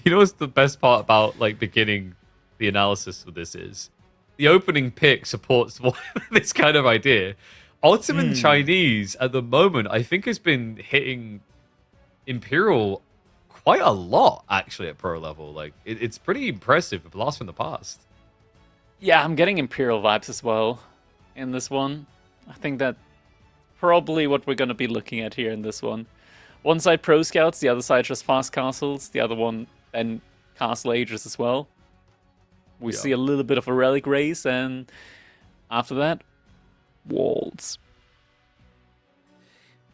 You know what's the best part about like beginning the analysis for this is the opening pick supports this kind of idea. Ultimate Chinese at the moment, I think, has been hitting Imperial quite a lot actually at pro level. Like it's pretty impressive. A blast from the past. Yeah, I'm getting Imperial vibes as well in this one. I think that probably what we're going to be looking at here in this one. One side pro scouts, the other side just fast castles, the other one then castle ages as well. We see a little bit of a relic race, and after that, walls.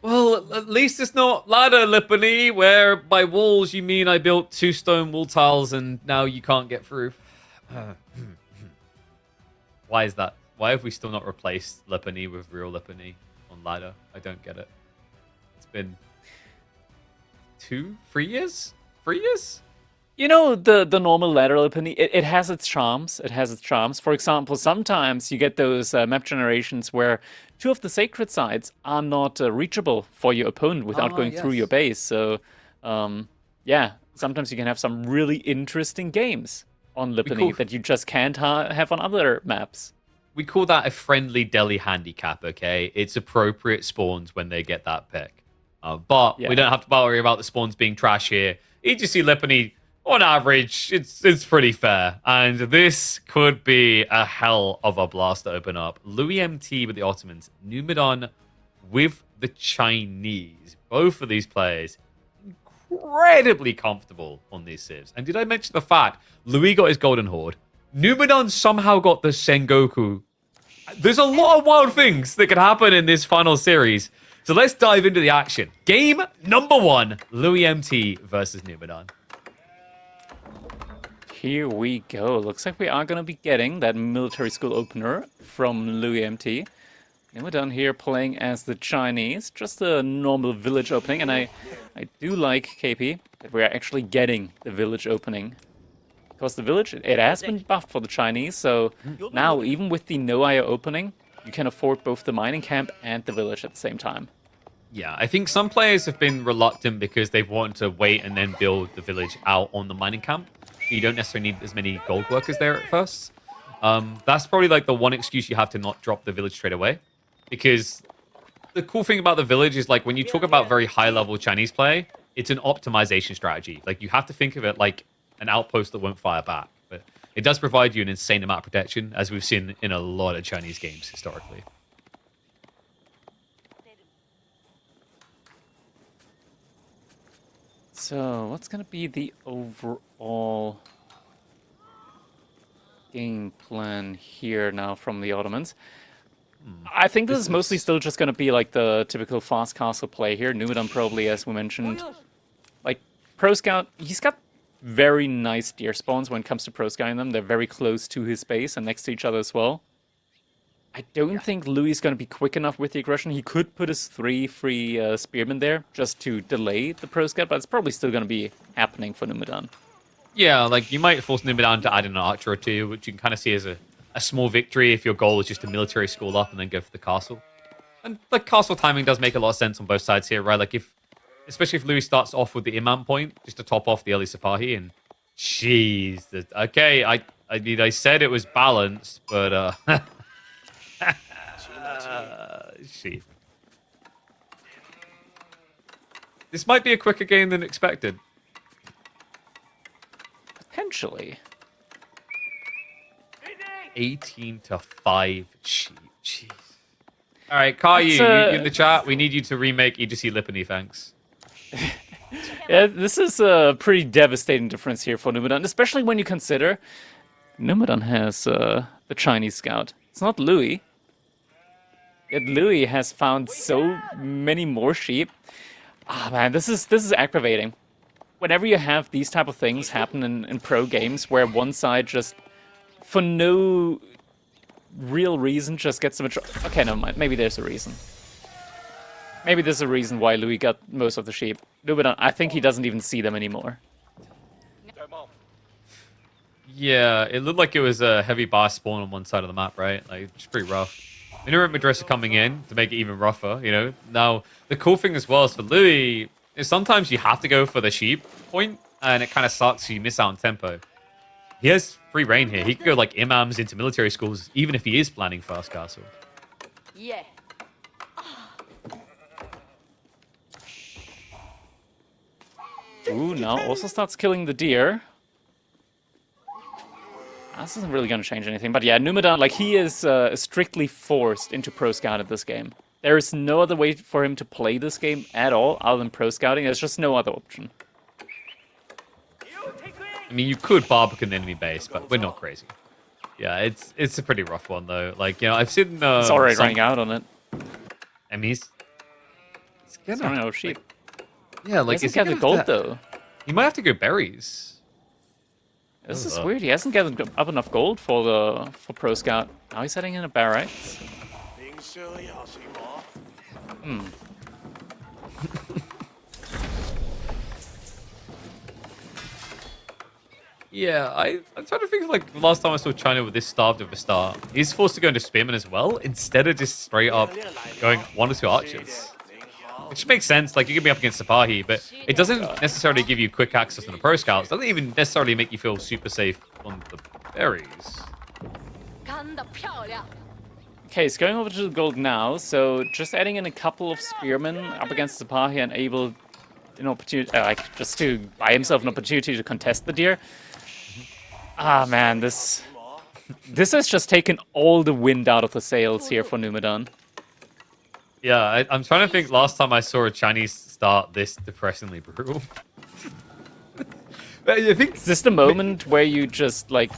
Well, at least it's not ladder Lippany, where by walls you mean I built 2 stone wall tiles and now you can't get through. Why is that? Why have we still not replaced Lippany with real Lippany on ladder? I don't get it. It's been 3 years? 3 years? You know, the normal ladder Lippany, it has its charms. It has its charms. For example, sometimes you get those map generations where 2 of the sacred sites are not reachable for your opponent without going through your base. So, yeah, sometimes you can have some really interesting games on Lippany that you just can't have on other maps. We call that a friendly Delhi handicap, okay? It's appropriate spawns when they get that pick. But we don't have to worry about the spawns being trash here. EGC Lippany, on average, it's pretty fair. And this could be a hell of a blast to open up. loueMT with the Ottomans, Numudan with the Chinese. Both of these players incredibly comfortable on these civs. And did I mention the fact Louis got his Golden Horde? Numudan somehow got the Sengoku. There's a lot of wild things that could happen in this final series. So let's dive into the action. Game number 1, loueMT versus Numudan. Here we go. Looks like we are going to be getting that military school opener from loueMT. Numudan here playing as the Chinese. Just a normal village opening. And I do like, KP, that we are actually getting the village opening. Because the village, it has been buffed for the Chinese. So now, even with the no IO opening, you can afford both the mining camp and the village at the same time. Yeah, I think some players have been reluctant because they've wanted to wait and then build the village out on the mining camp. You don't necessarily need as many gold workers there at first. That's probably like the one excuse you have to not drop the village straight away. Because the cool thing about the village is like when you talk about very high level Chinese play, it's an optimization strategy. Like you have to think of it like an outpost that won't fire back. But it does provide you an insane amount of protection, as we've seen in a lot of Chinese games historically. So, what's going to be the overall game plan here now from the Ottomans? I think this is mostly still just going to be like the typical fast castle play here. Numudan probably, as we mentioned, like Pro Scout, he's got very nice deer spawns when it comes to Pro Scouting them. They're very close to his base and next to each other as well. I don't think Louis is going to be quick enough with the aggression. He could put his 3 free spearmen there just to delay the Pro Scout, but it's probably still going to be happening for Numudan. Yeah, like you might force Numudan to add in an archer or 2, which you can kind of see as a small victory if your goal is just to military school up and then go for the castle. And the castle timing does make a lot of sense on both sides here, right? Like especially if Louis starts off with the imam point, just to top off the early Sipahi, and jeez, okay, I said it was balanced, but shit. This might be a quicker game than expected. Potentially. 18-5 sheep. Jeez. All right, Caillou, you in the chat. We need you to remake EGC Lippany, thanks. Yeah, this is a pretty devastating difference here for Numudan, especially when you consider Numudan has the Chinese scout. It's not Louis. Yet Louis has found so many more sheep. Ah, man, this is aggravating. Whenever you have these type of things happen in pro games where one side just, for no real reason, just gets so much... Okay, never mind. Maybe there's a reason. Maybe there's a reason why Louis got most of the sheep. Numudan, I think he doesn't even see them anymore. Yeah, it looked like it was a heavy boss spawn on one side of the map, right? Like, it's pretty rough. Mineral Madrasa coming in to make it even rougher, you know? Now, the cool thing as well is for Louis is sometimes you have to go for the sheep point, and it kind of sucks. So you miss out on tempo. He has free reign here. He could go like imams into military schools, even if he is planning fast castle. Yeah. Ooh, now also starts killing the deer. This isn't really going to change anything. But yeah, Numudan, like, he is strictly forced into Pro Scout at this game. There is no other way for him to play this game at all other than Pro Scouting. There's just no other option. I mean, you could Barbican the enemy base, but we're not crazy. Yeah, it's a pretty rough one, though. Like, you know, I've seen... It's already running out on it. I mean, he's running out of sheep. Yeah, like... He hasn't gathered gold, though. He might have to go berries. This is weird. He hasn't gathered up enough gold for Pro Scout. Now he's heading in a barracks. Yeah, I'm trying to think of, like, the last time I saw China with this starved of a start. He's forced to go into Spearman as well, instead of just straight up going 1 or 2 archers. Which makes sense, like, you can be up against Sipahi, but it doesn't necessarily give you quick access on the Pro Scouts. It doesn't even necessarily make you feel super safe on the berries. Okay, he's going over to the gold now, so just adding in a couple of spearmen up against Sipahi and able an opportunity, like, just to buy himself an opportunity to contest the deer. Ah, man, this has just taken all the wind out of the sails here for Numudan. Yeah, I'm trying to think last time I saw a Chinese start this depressingly brutal. I think... Is this the moment where you just, like,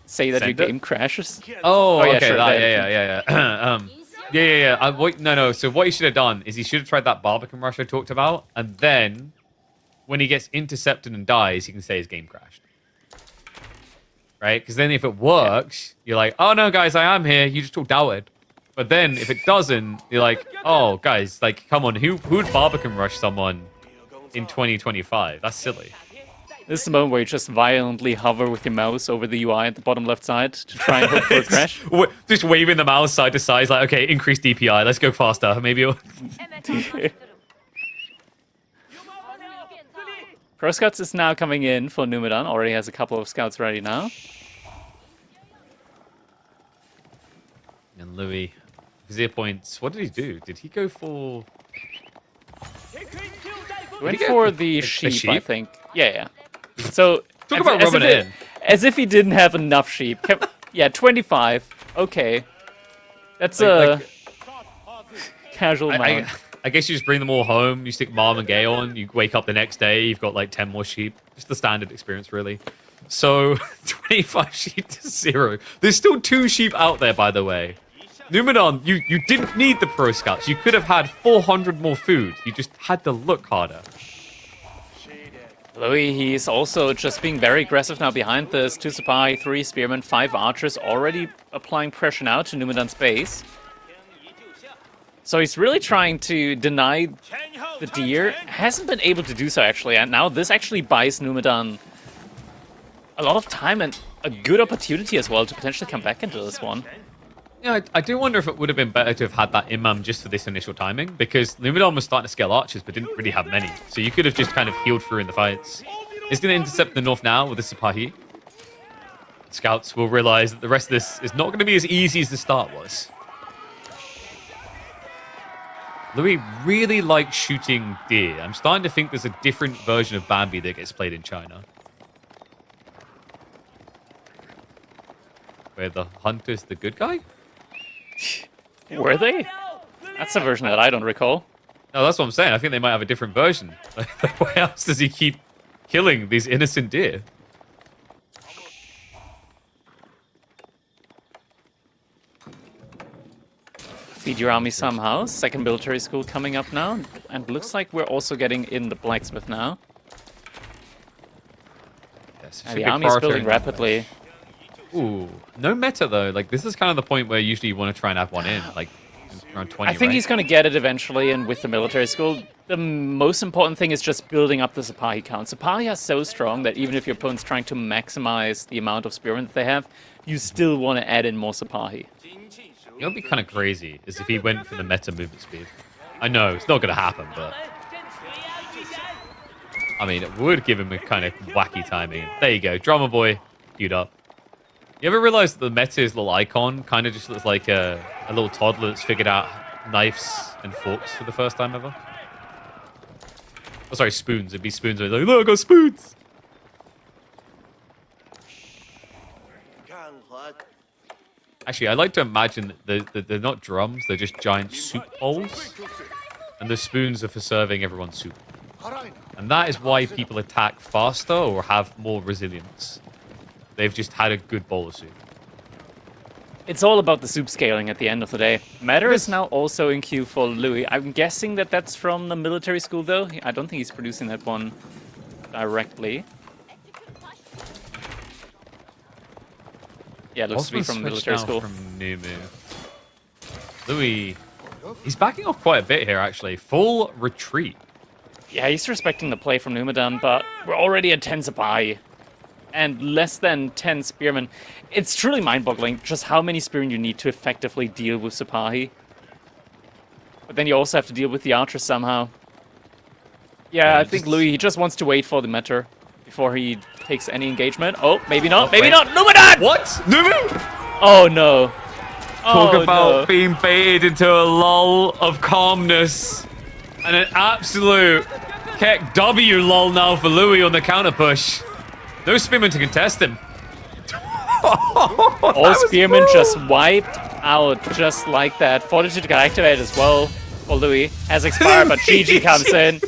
say that your game crashes? Oh, yeah, okay, sure, yeah. No. So what he should have done is he should have tried that Barbican rush I talked about, and then when he gets intercepted and dies, he can say his game crashed. Right? Because then if it works, you're like, oh no, guys, I am here. You just all doubted. But then if it doesn't, you're like, oh, guys, like, come on, who'd Barbican rush someone in 2025? That's silly. This is the moment where you just violently hover with your mouse over the UI at the bottom left side to try and hope for a crash. Just waving the mouse side to side, like, okay, increase DPI, let's go faster. Maybe you'll... Pro Scouts is now coming in for Numudan. Already has a couple of scouts ready now. And Louis, Vizier points, what did he do? Did he go for... He went for the sheep, I think. Yeah. So, talk about rubbing it in. As if he didn't have enough sheep. Yeah, 25. Okay. That's a casual amount. I guess you just bring them all home, you stick Mom and Gay on, you wake up the next day, you've got like 10 more sheep. Just the standard experience, really. So, 25 sheep to 0. There's still 2 sheep out there, by the way. Numudan, you didn't need the Pro Scouts. You could have had 400 more food. You just had to look harder. Louis, he's also just being very aggressive now behind this. 2 Sipahi, 3 Spearmen, 5 Archers, already applying pressure now to Numudan's base. So he's really trying to deny the deer. Hasn't been able to do so, actually. And now this actually buys Numudan a lot of time and a good opportunity as well to potentially come back into this one. Yeah, I do wonder if it would have been better to have had that Imam just for this initial timing, because Numudan was starting to scale archers, but didn't really have many. So you could have just kind of healed through in the fights. He's going to intercept the north now with the Sipahi. Scouts will realize that the rest of this is not going to be as easy as the start was. Louis really likes shooting deer. I'm starting to think there's a different version of Bambi that gets played in China, where the hunter's the good guy? Were they? That's a version that I don't recall. No, that's what I'm saying. I think they might have a different version. Why else does he keep killing these innocent deer? Feed your army somehow. Second military school coming up now. And looks like we're also getting in the blacksmith now. Yes, and the army's building rapidly. Ooh, no meta though. Like, this is kind of the point where usually you want to try and have one in, like around 20. I think right? he's going to get it eventually, and with the military school, the most important thing is just building up the Sipahi count. Sipahi are so strong that even if your opponent's trying to maximize the amount of spearmen that they have, you still want to add in more Sipahi. It would be kind of crazy is if he went for the meta movement speed. I know it's not going to happen, but I mean, it would give him a kind of wacky timing. There you go. Drummer boy queued up. You ever realize that the Meta's little icon kind of just looks like a little toddler that's figured out knives and forks for the first time ever? Oh, sorry, spoons. It'd be spoons. Like, look, I got spoons. Actually, I like to imagine that they're not drums. They're just giant soup bowls. And the spoons are for serving everyone soup. And that is why people attack faster or have more resilience. They've just had a good bowl of soup. It's all about the soup scaling at the end of the day. Matter is now also in queue for Louis. I'm guessing that that's from the military school, though. I don't think he's producing that one directly. Yeah, it looks to be from military school. From Numu. Louis, he's backing off quite a bit here, actually. Full retreat. Yeah, he's respecting the play from Numudan, but we're already at 10 Sapai. And less than 10 Spearmen. It's truly mind-boggling just how many Spearmen you need to effectively deal with Sapahi. But then you also have to deal with the Archers somehow. Yeah, I think Louis, he just wants to wait for the Meter before he takes any engagement. Oh, maybe not, maybe not! Numudan! What? Numu? Oh, no. Talk about being baited into a lull of calmness. And an absolute Keck W lull now for Louis on the counter push. No Spearman to contest him. All Spearmen just wiped out just like that. Fortitude got activated as well for Louis. Has expired, but GG comes in.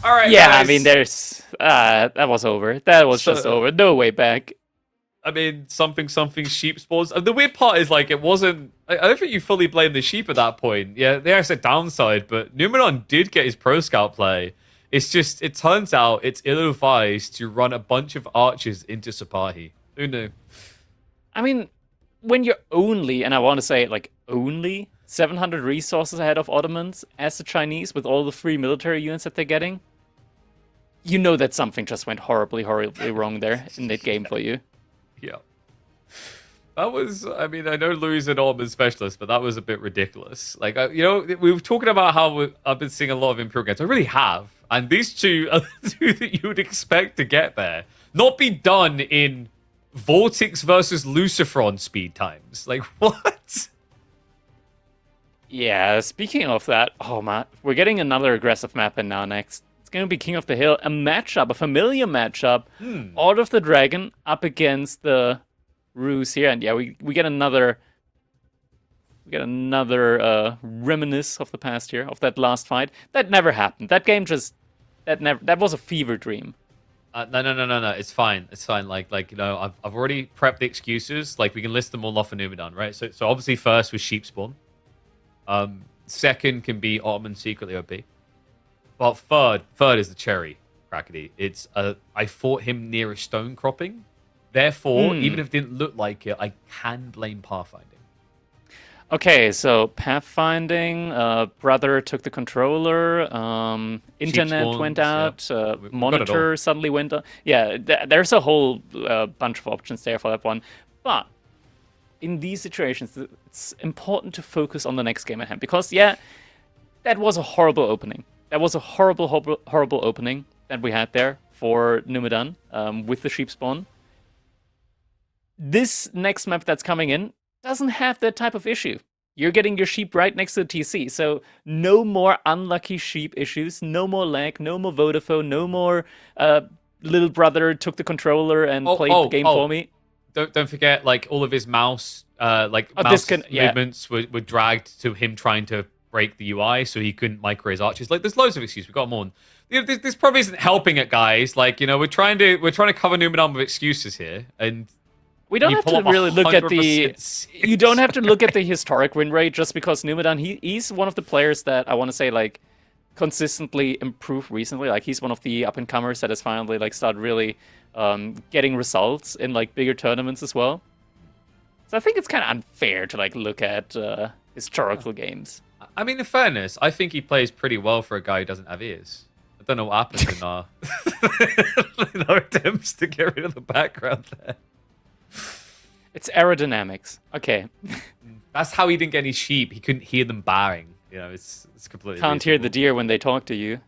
Alright, yeah, guys. I mean, there's... that was over. That was just over. No way back. I mean, something sheep spawns. The weird part is, like, it wasn't... I don't think you fully blame the sheep at that point. Yeah, there's a downside, but Numudan did get his pro scout play. It's just, it turns out it's ill-advised to run a bunch of archers into Sapahi. Who knew? I mean, when you're only, and I want to say, like, only 700 resources ahead of Ottomans as the Chinese with all the free military units that they're getting, you know that something just went horribly, horribly wrong there in that game for you. Yeah. That was, I mean, I know Louis is an Ottoman specialist, but that was a bit ridiculous. Like, you know, we were talking about how I've been seeing a lot of Imperial games. I really have. And these two are the two that you would expect to get there. Not be done in Vortex versus Lucifron speed times. Like, what? Yeah, speaking of that, oh man, we're getting another aggressive map in now next. It's going to be King of the Hill, a matchup, a familiar matchup. Order of the Dragon up against the Ruse here. And yeah, we get another... We get another reminisce of the past here, of that last fight. That never happened. That game just... That was a fever dream. No. It's fine. It's fine. Like you know, I've already prepped the excuses. Like, we can list them all off for Numudan, right? So obviously first was sheep spawn. Second can be Ottoman secretly OP. But third is the cherry, Crackety. It's I fought him near a stone cropping. Therefore, even if it didn't look like it, I can blame pathfinding. Okay, so pathfinding, brother took the controller, internet spawns, went out, yeah. monitor suddenly went on. Yeah, there's a whole bunch of options there for that one. But in these situations, it's important to focus on the next game at hand. Because, yeah, that was a horrible opening. That was a horrible opening that we had there for Numudan with the sheep spawn. This next map that's coming in doesn't have that type of issue. You're getting your sheep right next to the TC, so no more unlucky sheep issues, no more lag, no more Vodafone, no more little brother took the controller and played the game for me. Don't forget, like, all of his mouse movements were dragged to him trying to break the UI, so he couldn't micro his archers. Like, there's loads of excuses. We got more. You know, this probably isn't helping it, guys. Like, you know, we're trying to cover Numudan with excuses here, and we don't have to really look at the... You don't have to look at the historic win rate just because Numudan, he's one of the players that I want to say, like, consistently improved recently. Like, he's one of the up-and-comers that has finally, like, started really getting results in, like, bigger tournaments as well. So I think it's kind of unfair to, like, look at historical games. I mean, in fairness, I think he plays pretty well for a guy who doesn't have ears. I don't know what happened in our attempts to get rid of the background there. It's aerodynamics. Okay. That's how he didn't get any sheep. He couldn't hear them barring. You know, it's completely Can't hear the deer when they talk to you.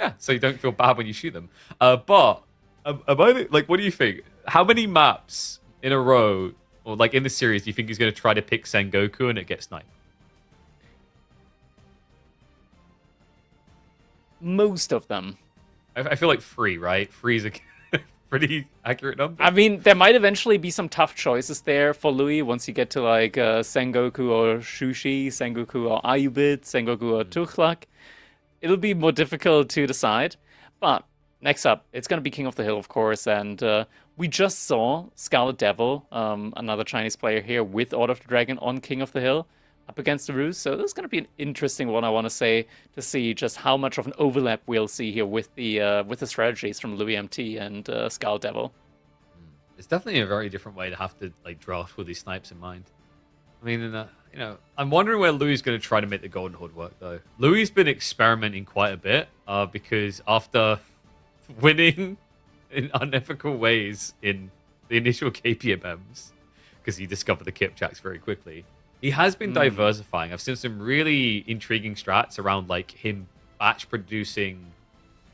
Yeah, so you don't feel bad when you shoot them. But like, what do you think? How many maps in a row, or like in the series, do you think he's going to try to pick Sengoku and it gets sniped? Most of them. I feel like 3, right? 3 is a pretty accurate number. I mean, there might eventually be some tough choices there for Louis once you get to like Sengoku or Shushi, Sengoku or Ayubit, Sengoku or Tuchlak. It'll be more difficult to decide. But next up, it's going to be King of the Hill, of course. And we just saw Scarlet Devil, another Chinese player here with Order of the Dragon on King of the Hill, up against the Ruse. So this is going to be an interesting one, I want to say, to see just how much of an overlap we'll see here with the strategies from loueMT and Scarlet Devil. It's definitely a very different way to have to like draft with these snipes in mind. I mean, I'm wondering where Louis is going to try to make the Golden Horde work, though. Louis has been experimenting quite a bit because after winning in unethical ways in the initial KPMMs, because he discovered the Kipchaks very quickly, he has been diversifying. I've seen some really intriguing strats around like him batch producing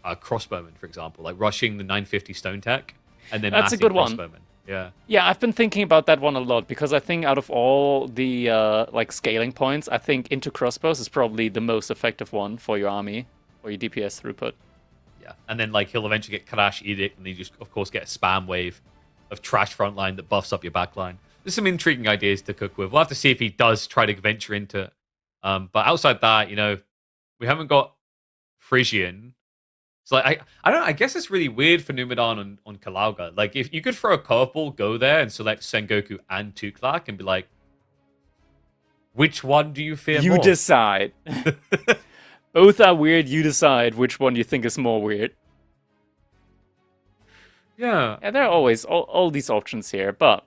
crossbowmen, for example, like rushing the 950 stone tech and then that's a good one. Yeah. Yeah, I've been thinking about that one a lot because I think out of all the like scaling points, I think into crossbows is probably the most effective one for your army or your DPS throughput. Yeah, and then like he'll eventually get Karash Edict, and then you just of course get a spam wave of trash frontline that buffs up your backline. There's some intriguing ideas to cook with. We'll have to see if he does try to venture into it. But outside that, we haven't got Frisian. So like, I don't know, I guess it's really weird for Numudan on Kalauga. Like if you could throw a curveball, go there and select Sengoku and Tuklak and be like, which one do you fear more? You decide. Both are weird, you decide which one you think is more weird. Yeah. Yeah, there are always all these options here, but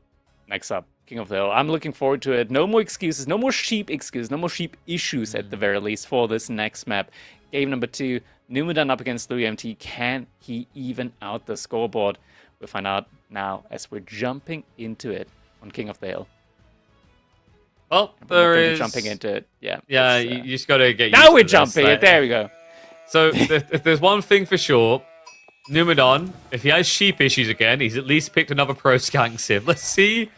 next up, King of the Hill. I'm looking forward to it. No more excuses, no more sheep excuses, no more sheep issues at the very least for this next map. Game number 2, Numudan up against loueMT. Can he even out the scoreboard? We'll find out now as we're jumping into it on King of the Hill. Well, there is jumping into it. Yeah. Yeah, you just gotta get. Now we're jumping it. There we go. So if there's one thing for sure, Numudan, if he has sheep issues again, he's at least picked another pro skank civ. Let's see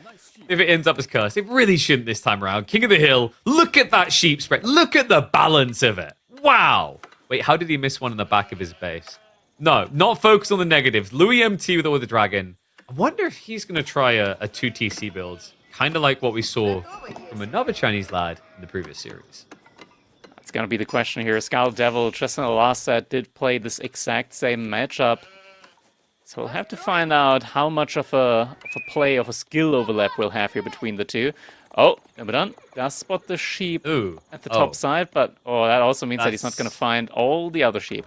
if it ends up as cursed. It really shouldn't this time around. King of the Hill, look at that sheep spread. Look at the balance of it. Wow. Wait, how did he miss one in the back of his base? No, not focus on the negatives. loueMT with All the Dragon. I wonder if he's going to try a 2TC build. Kind of like what we saw from another Chinese lad in the previous series. That's going to be the question here. Scarlet Devil, just in the last set, did play this exact same matchup. So we'll have to find out how much of a skill overlap we'll have here between the two. Oh, Numudan does spot the sheep at the top side, but that also means that he's not going to find all the other sheep.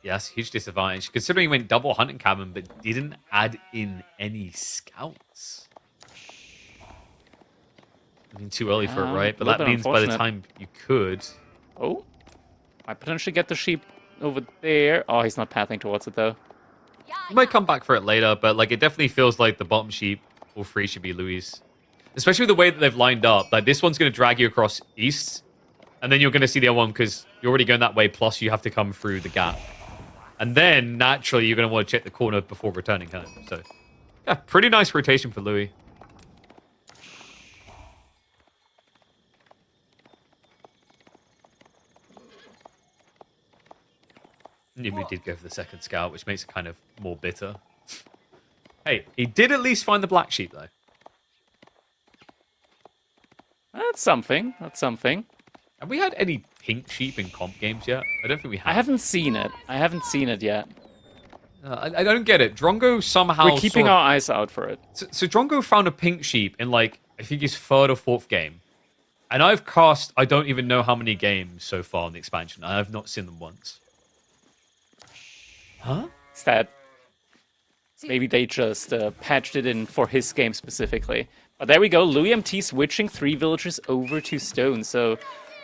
Yes, huge disadvantage, considering he went double hunting cabin, but didn't add in any scouts. I mean, too early for it, right? But that means by the time you could... Oh, might potentially get the sheep over there. Oh, he's not pathing towards it, though. You might come back for it later, but like it definitely feels like the bottom sheep, all 3 should be Louis. Especially the way that they've lined up. Like, this one's going to drag you across east, and then you're going to see the other one because you're already going that way, plus you have to come through the gap. And then, naturally, you're going to want to check the corner before returning home. So, yeah, pretty nice rotation for Louis. Numu did go for the second scout, which makes it kind of more bitter. Hey, he did at least find the black sheep, though. That's something. That's something. Have we had any pink sheep in comp games yet? I don't think we have. I haven't seen it. I haven't seen it yet. I don't get it. Drongo somehow... We're keeping our eyes out for it. So Drongo found a pink sheep in, like, I think his 3rd or 4th game. And I've cast, I don't even know how many games so far in the expansion. I have not seen them once. Huh? It's that maybe they just patched it in for his game specifically. But there we go, loueMT switching 3 villagers over to stone. So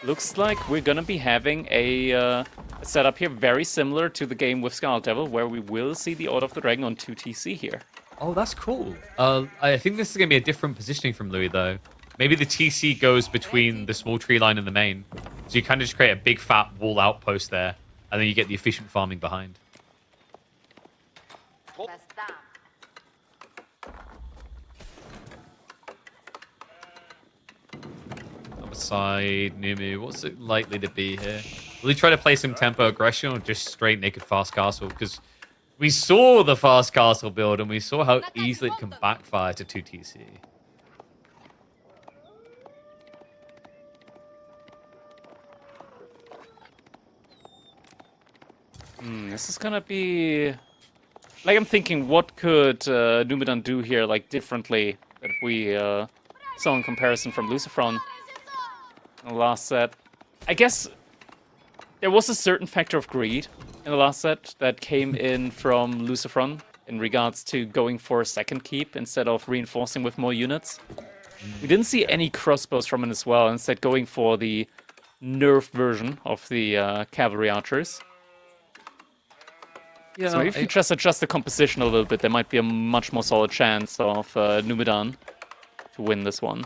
looks like we're gonna be having a setup here very similar to the game with Scarlet Devil, where we will see the Order of the Dragon on 2TC here. Oh, that's cool. I think this is gonna be a different positioning from Louis, though. Maybe the TC goes between the small tree line and the main. So you kind of just create a big fat wall outpost there. and then you get the efficient farming behind. Other side, Numu, what's it likely to be here? Will he try to play some tempo aggression or just straight naked fast castle? Because we saw the fast castle build and we saw how easily it can backfire to 2TC. This is gonna be... Like, I'm thinking, what could Numudan do here, like, differently that we saw in comparison from Lucifron in the last set? I guess there was a certain factor of greed in the last set that came in from Lucifron in regards to going for a second keep instead of reinforcing with more units. We didn't see any crossbows from it as well, instead going for the nerfed version of the cavalry archers. Yeah, so if you just adjust the composition a little bit, there might be a much more solid chance of Numudan to win this one.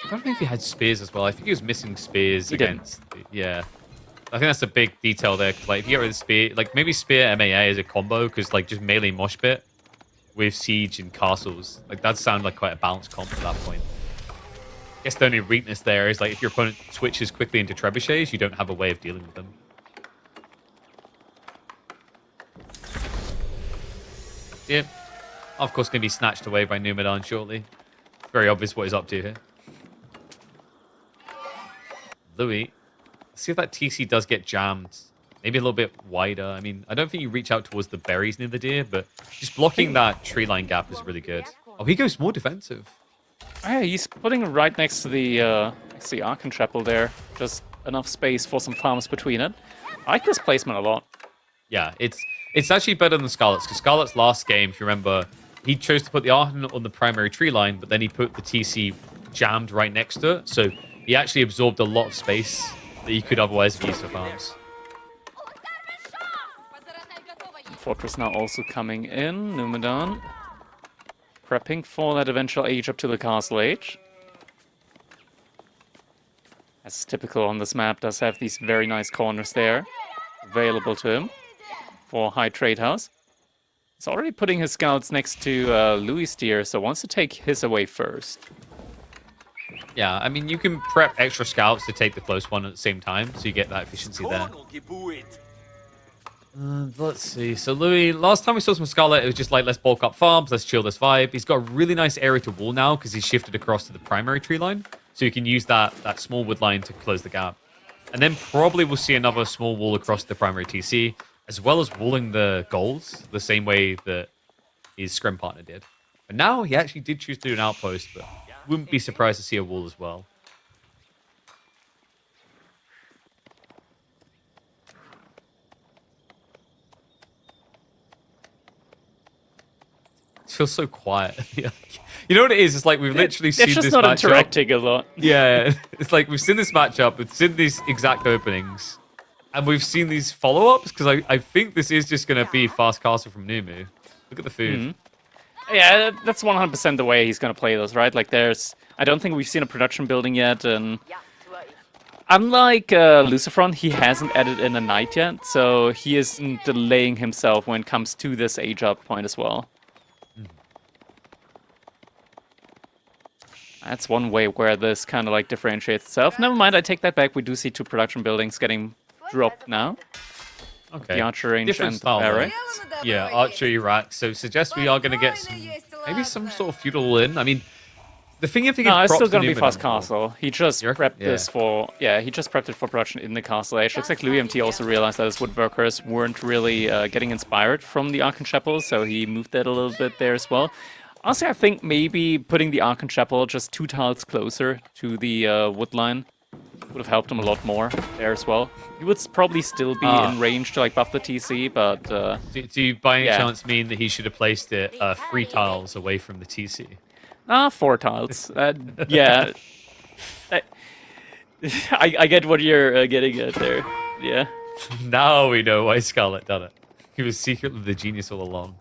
I don't know if he had spears as well. I think he was missing spears against... Yeah. I think that's a big detail there. Like, if you get rid of the spear... Like, maybe spear MAA as a combo, because, like, just melee mosh pit with siege and castles. Like, that sound like quite a balanced comp at that point. I guess the only weakness there is, like, if your opponent switches quickly into trebuchets, you don't have a way of dealing with them. Yep. Of course, going to be snatched away by Numudan shortly. Very obvious what he's up to here. Louis. Let's see if that TC does get jammed. Maybe a little bit wider. I mean, I don't think you reach out towards the berries near the deer, but just blocking that tree line gap is really good. Oh, he goes more defensive. Oh, yeah, he's putting it right next to the Archon Chapel there. Just enough space for some farms between it. I like this placement a lot. Yeah, it's actually better than Scarlet's, because Scarlet's last game, if you remember, he chose to put the Archon on the primary tree line, but then he put the TC jammed right next to it, so he actually absorbed a lot of space that he could otherwise have used for farms. Fortress now also coming in, Numudan. Prepping for that eventual age up to the castle age. As is typical on this map, does have these very nice corners there available to him for high trade house. He's already putting his scouts next to Louis' deer, so wants to take his away first. Yeah, I mean, you can prep extra scouts to take the close one at the same time, so you get that efficiency there. Let's see. So Louis, last time we saw some Scarlet, it was just like, let's bulk up farms, let's chill this vibe. He's got a really nice area to wall now because he's shifted across to the primary tree line. So you can use that small wood line to close the gap. And then probably we'll see another small wall across the primary TC, as well as walling the goals the same way that his scrim partner did. But now he actually did choose to do an outpost, but wouldn't be surprised to see a wall as well. It feels so quiet. You know what it is? It's like we've literally seen this matchup. It's just not interacting a lot. Yeah, it's like we've seen this matchup, we've seen these exact openings, and we've seen these follow-ups, because I think this is just going to be fast castle from Numu. Look at the food. Mm-hmm. Yeah, that's 100% the way he's going to play those, right? Like, I don't think we've seen a production building yet, and unlike Lucifron, he hasn't added in a knight yet, so he isn't delaying himself when it comes to this age-up point as well. That's one way where this kind of like differentiates itself. Never mind, I take that back. We do see two production buildings getting dropped now. Okay. The archer range different and style, barracks. Yeah, archery rack. So suggest we are going to get maybe some sort of feudal in. I mean, the thing you have to give No, it's props still going to be Numudan fast for. castle. He just prepped this for... Yeah, he just prepped it for production in the castle age. Looks like loueMT also realized that his woodworkers weren't really getting inspired from the Archon Chapel, so he moved that a little bit there as well. Honestly, I think maybe putting the Archon Chapel just 2 tiles closer to the wood line would have helped him a lot more there as well. He would probably still be in range to like buff the TC, but... Do you by any chance mean that he should have placed it 3 tiles away from the TC? 4 tiles. Yeah. I get what you're getting at there. Yeah. Now we know why Scarlet done it. He was secretly the genius all along.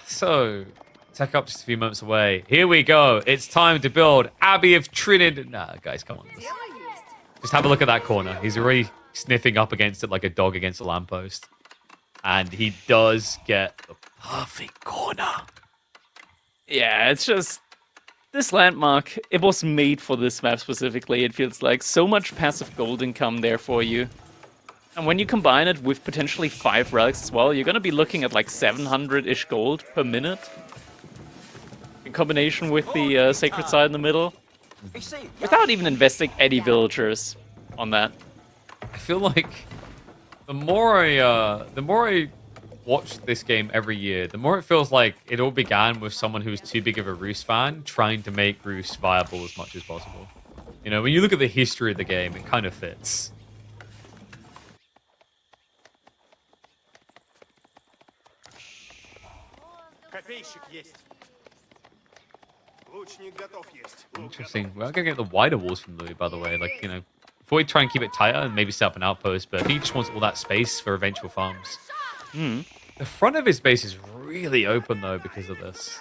So... Tech up just a few moments away. Here we go. It's time to build Abbey of Trinidad. Nah, guys, come on. Just have a look at that corner. He's already sniffing up against it like a dog against a lamppost. And he does get the perfect corner. Yeah, it's just... This landmark, it was made for this map specifically, it feels like. So much passive gold income there for you. And when you combine it with potentially 5 relics as well, you're gonna be looking at like 700-ish gold per minute. In combination with the sacred side in the middle. Without even investing any villagers on that. I feel like the more I watch this game every year, the more it feels like it all began with someone who's too big of a Roost fan trying to make Roost viable as much as possible. You know, when you look at the history of the game, it kind of fits. Interesting. We're gonna get the wider walls from Louis, by the way. Like, you know, before we try and keep it tighter and maybe set up an outpost, but if he just wants all that space for eventual farms. The front of his base is really open, though, because of this.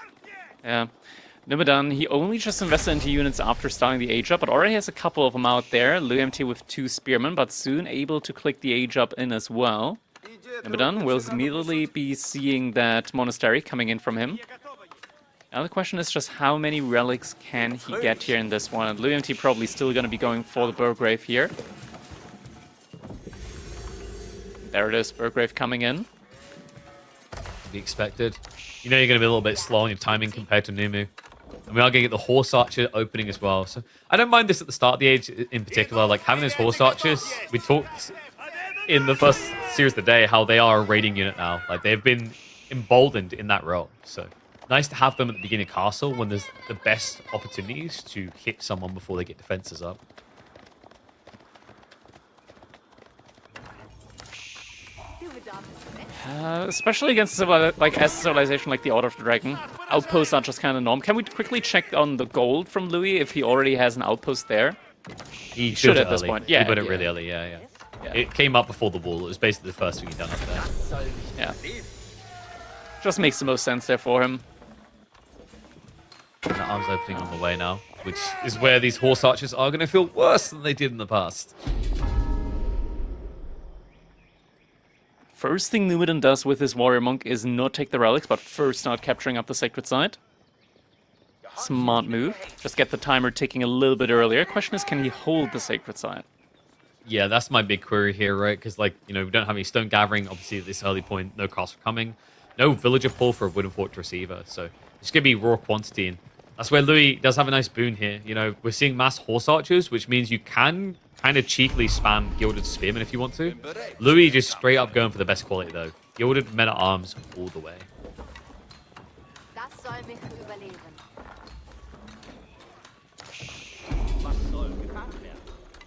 Yeah. Numudan, he only just invested into units after starting the age up, but already has a couple of them out there. loueMT with 2 spearmen, but soon able to click the age up in as well. Numudan will immediately be seeing that monastery coming in from him. Now the question is just how many relics can he get here in this one? And loueMT probably still going to be going for the Burgrave here. There it is, Burgrave coming in. To be expected. You know you're going to be a little bit slow on your timing compared to Numu. And we are going to get the Horse Archer opening as well. So I don't mind this at the start of the age in particular. Like having those Horse Archers, we talked in the first series of the day how they are a raiding unit now. Like they've been emboldened in that role. So nice to have them at the beginning of Castle when there's the best opportunities to hit someone before they get defenses up. Especially against a civilization like the Order of the Dragon. Outposts are just kind of norm. Can we quickly check on the gold from Louis if he already has an outpost there? He should at this point. Yeah, he put it really early, yeah. It came up before the wall. It was basically the first thing he done up there. Yeah. Just makes the most sense there for him. The arms opening on the way now, which is where these Horse Archers are going to feel worse than they did in the past. First thing Numudan does with his Warrior Monk is not take the relics, but first start capturing up the Sacred Site. Smart move. Just get the timer ticking a little bit earlier. Question is, can he hold the Sacred Site? Yeah, that's my big query here, right? Because, like, you know, we don't have any stone gathering. Obviously, at this early point, no castle coming. No villager pull for a Wooden Fortress either. So it's going to be raw quantity. And that's where Louis does have a nice boon here. You know, we're seeing mass Horse Archers, which means you can kind of cheekily spam Gilded Spearmen if you want to. Louis just straight up going for the best quality, though. Gilded Men-at-Arms all the way.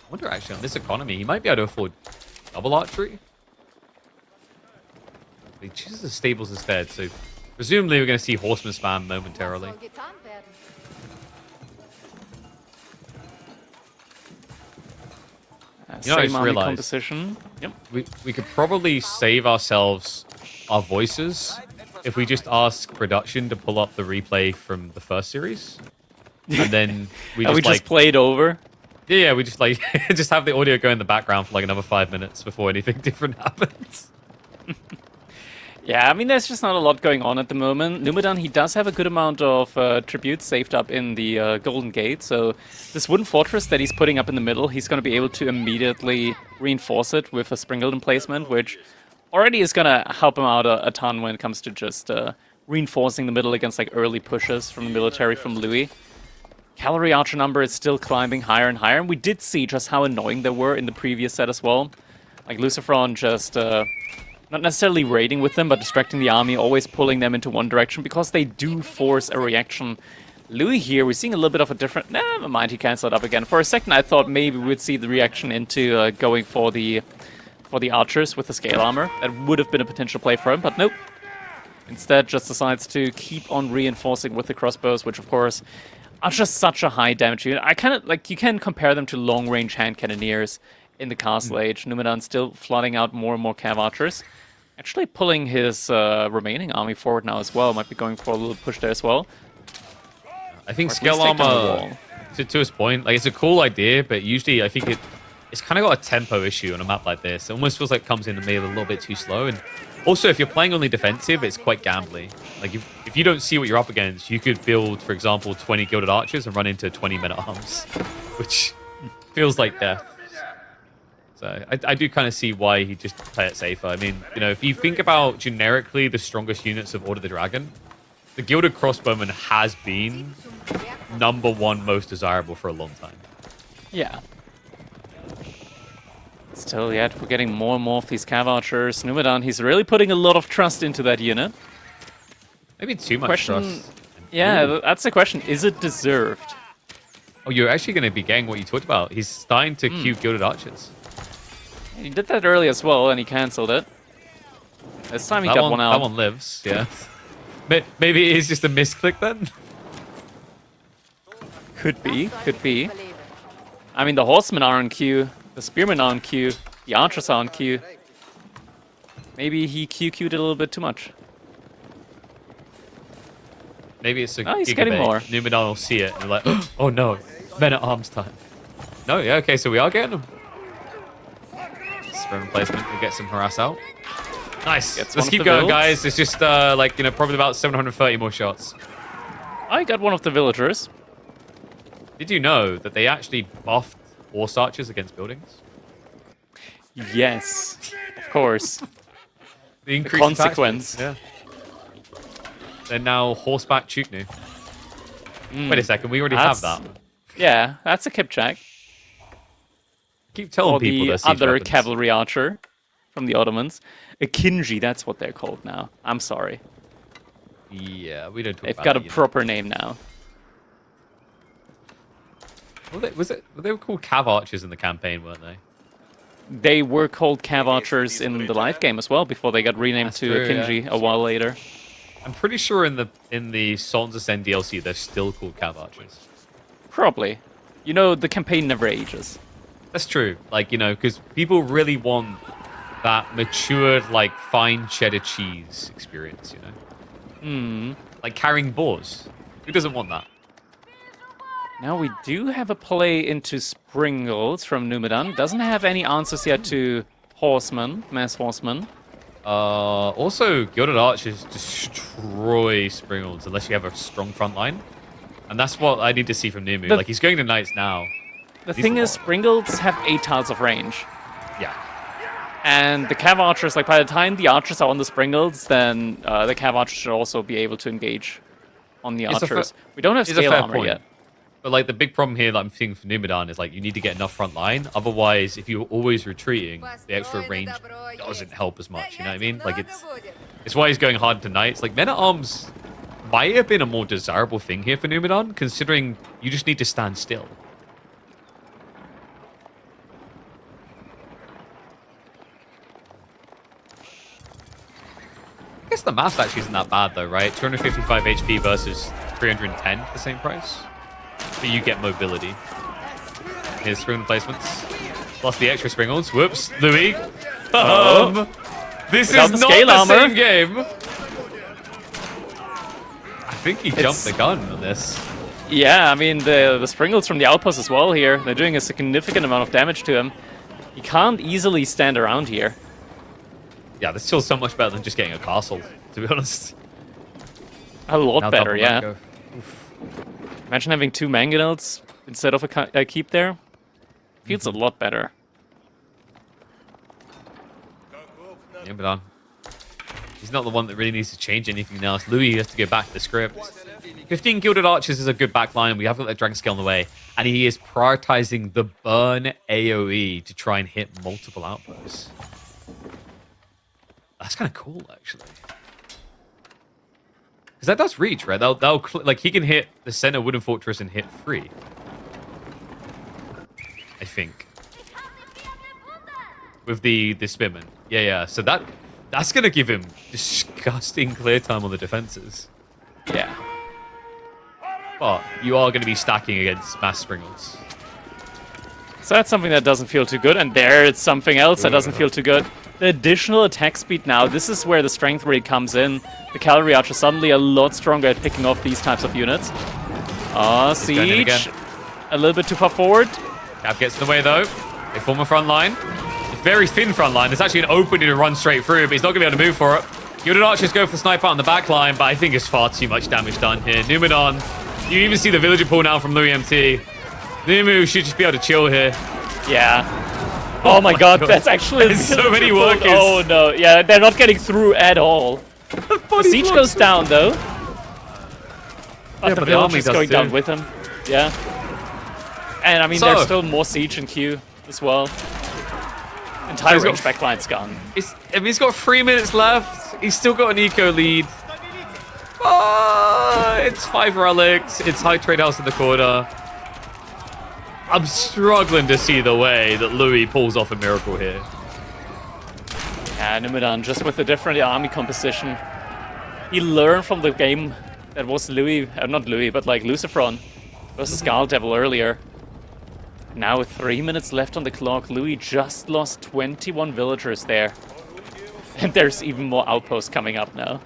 I wonder, actually, on this economy, he might be able to afford double archery. He chooses the stables instead, so presumably we're going to see Horseman spam momentarily. You know, I just realized we could probably save ourselves our voices if we just ask production to pull up the replay from the first series, and then we just play it over. Yeah, we just like just have the audio go in the background for like another 5 minutes before anything different happens. Yeah, I mean, there's just not a lot going on at the moment. Numudan, he does have a good amount of tributes saved up in the Golden Gate, so this wooden fortress that he's putting up in the middle, he's going to be able to immediately reinforce it with a sprinkled emplacement, which already is going to help him out a ton when it comes to just reinforcing the middle against like early pushes from the military from Louis. Cavalry archer number is still climbing higher and higher, and we did see just how annoying they were in the previous set as well. Like Lucifron just... not necessarily raiding with them, but distracting the army, always pulling them into one direction, because they do force a reaction. Louis here, we're seeing a little bit of a different... Never mind, he cancelled up again. For a second, I thought maybe we would see the reaction into going for the archers with the scale armor. That would have been a potential play for him, but nope. Instead, just decides to keep on reinforcing with the crossbows, which, of course, are just such a high damage unit. I kind of... like, you can compare them to long-range hand cannoneers in the Castle Age. Numudan still flooding out more and more cav archers. Actually pulling his remaining army forward now as well. Might be going for a little push there as well. I think scale armor, to his point, like it's a cool idea, but usually I think it's kind of got a tempo issue on a map like this. It almost feels like it comes in the middle a little bit too slow. And also, if you're playing only defensive, it's quite gambly. Like, if you don't see what you're up against, you could build, for example, 20 Gilded Archers and run into 20 Men-at-Arms, which feels like death. So I do kind of see why he just play it safer. I mean, you know, if you think about generically the strongest units of Order of the Dragon, the Gilded Crossbowman has been #1 most desirable for a long time. Yeah. Still, yet we're getting more and more of these Cav Archers. Numudan, he's really putting a lot of trust into that unit. Maybe too much trust. Yeah, that's the question. Is it deserved? Oh, you're actually going to be getting what you talked about. He's starting to queue Gilded Archers. He did that early as well, and he cancelled it. This time he got one out. That one lives, yeah. Maybe it is just a misclick then? Could be, could be. I mean, the Horsemen are on queue, the Spearmen are on queue, the Archers are on queue. Maybe he QQ'd it a little bit too much. Maybe it's a he's getting more. Numudan will see it and be like, oh no, Men-at-Arms time. No, yeah, okay, so we are getting them. Spearman placement, we'll get some harass out. Nice. Let's keep going, guys. It's just, like, you know, probably about 730 more shots. I got one of the villagers. Did you know that they actually buffed Horse Archers against buildings? Yes, of course. The increased consequence. Yeah. They're now Horseback Chuknu. Wait a second, we already have that. Yeah, that's a Kipchak. Keep telling people the other cavalry archer from the Ottomans. A Kinji, that's what they're called now. I'm sorry. Yeah, we don't talk They've about got it, a proper name now. Were they were called Cav Archers in the campaign, weren't they? They were called Cav Archers in the live game as well, before they got renamed to a Kinji a while later. I'm pretty sure in the Sons Ascend DLC, they're still called Cav Archers. Probably. You know, the campaign never ages. That's true. Like, you know, because people really want that matured, like, fine cheddar cheese experience, you know? Like carrying boars. Who doesn't want that? Now we do have a play into Springles from Numudan. Doesn't have any answers yet to Horsemen, Mass Horsemen. Also, Gilded Archers destroy Springles unless you have a strong front line. And that's what I need to see from Numu. Like, he's going to Knights now. The thing is, Springles have 8 tiles of range. Yeah. And the Cav Archers, like, by the time the Archers are on the Springles, then the Cav Archers should also be able to engage on the Archers. We don't have scale armor yet. But, like, the big problem here that I'm seeing for Numudan is, like, you need to get enough front line. Otherwise, if you're always retreating, the extra range doesn't help as much, you know what I mean? Like, it's why he's going hard to Knights. Like, Men-at-Arms might have been a more desirable thing here for Numudan, considering you just need to stand still. I guess the math actually isn't that bad, though, right? 255 HP versus 310 for the same price. But you get mobility. Here's spring placements. Plus the extra springles. Whoops, Louis. This is not the same game. I think he jumped the gun on this. Yeah, I mean, the springles from the outpost as well here. They're doing a significant amount of damage to him. He can't easily stand around here. Yeah, that's still so much better than just getting a castle, to be honest. A lot better, yeah. Imagine having 2 mangonels instead of a keep there. Feels a lot better. Yeah, but he's not the one that really needs to change anything else. Louis has to go back to the script. 15 Gilded Archers is a good backline. We have got that Dragon Scale on the way. And he is prioritizing the burn AoE to try and hit multiple outposts. That's kind of cool, actually. Because that does reach, right? Like, he can hit the center wooden fortress and hit 3. I think. With the Spearman. Yeah. So that's going to give him disgusting clear time on the defenses. Yeah. But you are going to be stacking against mass springles. So that's something that doesn't feel too good. And there it's something else that doesn't feel too good. The additional attack speed now, this is where the strength really comes in. The cavalry archer suddenly a lot stronger at picking off these types of units. Siege. A little bit too far forward. Cap gets in the way though. They form a front line. It's a very thin front line. There's actually an opening to run straight through, but he's not going to be able to move for it. Gilded Archers go for the sniper on the back line, but I think it's far too much damage done here. Numudan, you even see the villager pull now from loueMT. Numu should just be able to chill here. Yeah. Oh my god, that's actually... There's so many workers. Oh no, yeah, they're not getting through at all. The siege goes down though. But the army is going down with him. Yeah. And I mean, there's still more siege in queue as well. Entire range backline's gone. I mean, he's got 3 minutes left. He's still got an eco lead. Oh, it's 5 relics. It's high trade house in the corner. I'm struggling to see the way that Louis pulls off a miracle here. Yeah, Numudan, just with a different army composition. He learned from the game that was Louis, not Louis, but like Lucifron versus Scarlet Devil earlier. Now with 3 minutes left on the clock, Louis just lost 21 villagers there. And there's even more outposts coming up now.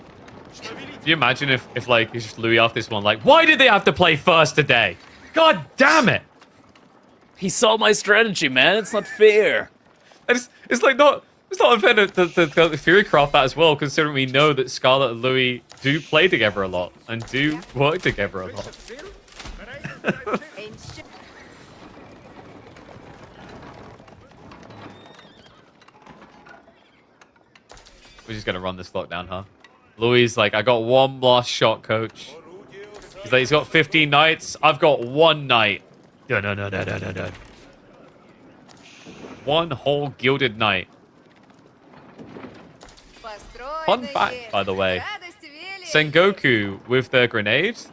Can you imagine if like, it's just Louis off this one, like, why did they have to play first today? God damn it! He saw my strategy, man. It's not fair. It's like not... It's not unfair to theorycraft that as well, considering we know that Scarlet and Louis do play together a lot and do work together a lot. We're just gonna run this lockdown, huh? Louis is like, I got one last shot, coach. He's like, he's got 15 knights. I've got 1 knight. No. One whole gilded knight. Fun fact, by the way, Sengoku with their grenades,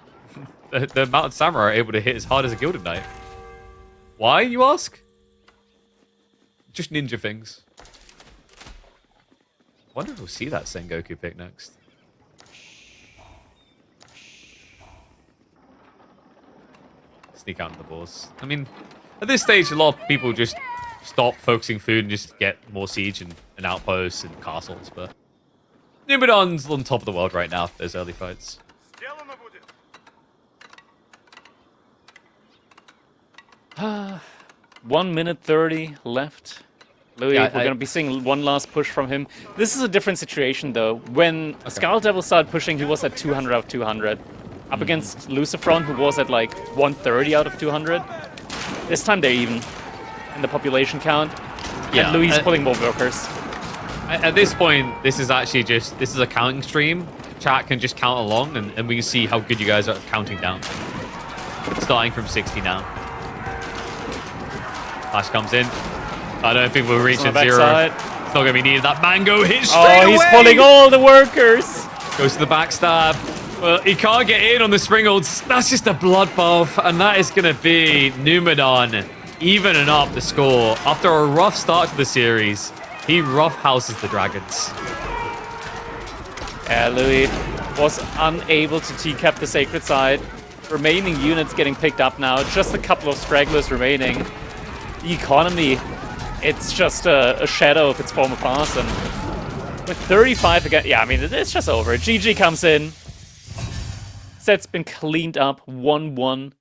the mounted samurai are able to hit as hard as a gilded knight. Why, you ask? Just ninja things. Wonder if we'll see that Sengoku pick next. Sneak out of the boss. I mean, at this stage, a lot of people just stop focusing food and just get more siege and outposts and castles, but Numudan's on top of the world right now for those early fights. 1 minute 30 left. Louis, we're going to be seeing one last push from him. This is a different situation, though. When Scarlet Devil started pushing, he was at 200 out of 200. Up against Lucifron, who was at like 130 out of 200. This time they're even in the population count. Yeah, and Louis is pulling more workers. At this point, this is actually just, this is a counting stream. Chat can just count along, and we can see how good you guys are counting down. Starting from 60 now. Flash comes in. I don't think we're reaching 0. It's not going to be needed. That mango hit straight away. He's pulling all the workers. Goes to the backstab. Well, he can't get in on the springholds. That's just a bloodbath, and that is going to be Numudan evening up the score. After a rough start to the series, he roughhouses the dragons. Yeah, Louis was unable to T-cap the sacred side. Remaining units getting picked up now. Just a couple of stragglers remaining. The economy, it's just a shadow of its former past. And with 35 again, yeah, I mean, it's just over. GG comes in. Set's been cleaned up, 1-1.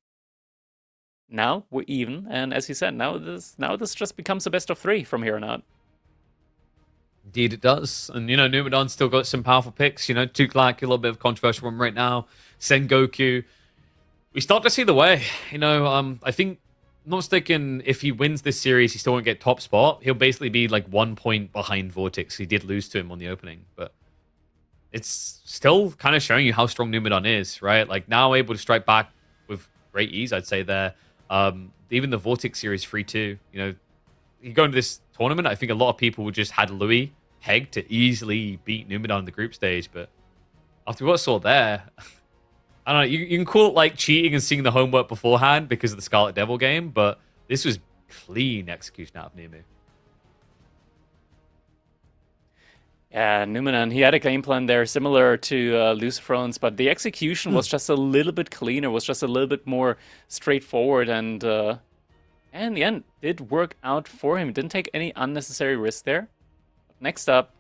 Now we're even, and as you said, now this just becomes a best of 3 from here on out. Indeed it does. And, you know, Numudan's still got some powerful picks. You know, Tuklak, a little bit of a controversial one right now. Sengoku. We start to see the way. You know, I think, not mistaken, if he wins this series, he still won't get top spot. He'll basically be like 1 point behind Vortex. He did lose to him on the opening, but it's still kind of showing you how strong Numudan is, right? Like, now able to strike back with great ease, I'd say there. Even the Vortex series 3-2, you know, you go into this tournament, I think a lot of people just had Louis pegged to easily beat Numudan in the group stage, but after what I saw there, I don't know, you can call it like cheating and seeing the homework beforehand because of the Scarlet Devil game, but this was clean execution out of Numu. Yeah, Numudan, he had a game plan there similar to Lucifron's, but the execution was just a little bit cleaner, was just a little bit more straightforward, and in the end, did work out for him. Didn't take any unnecessary risk there. Next up,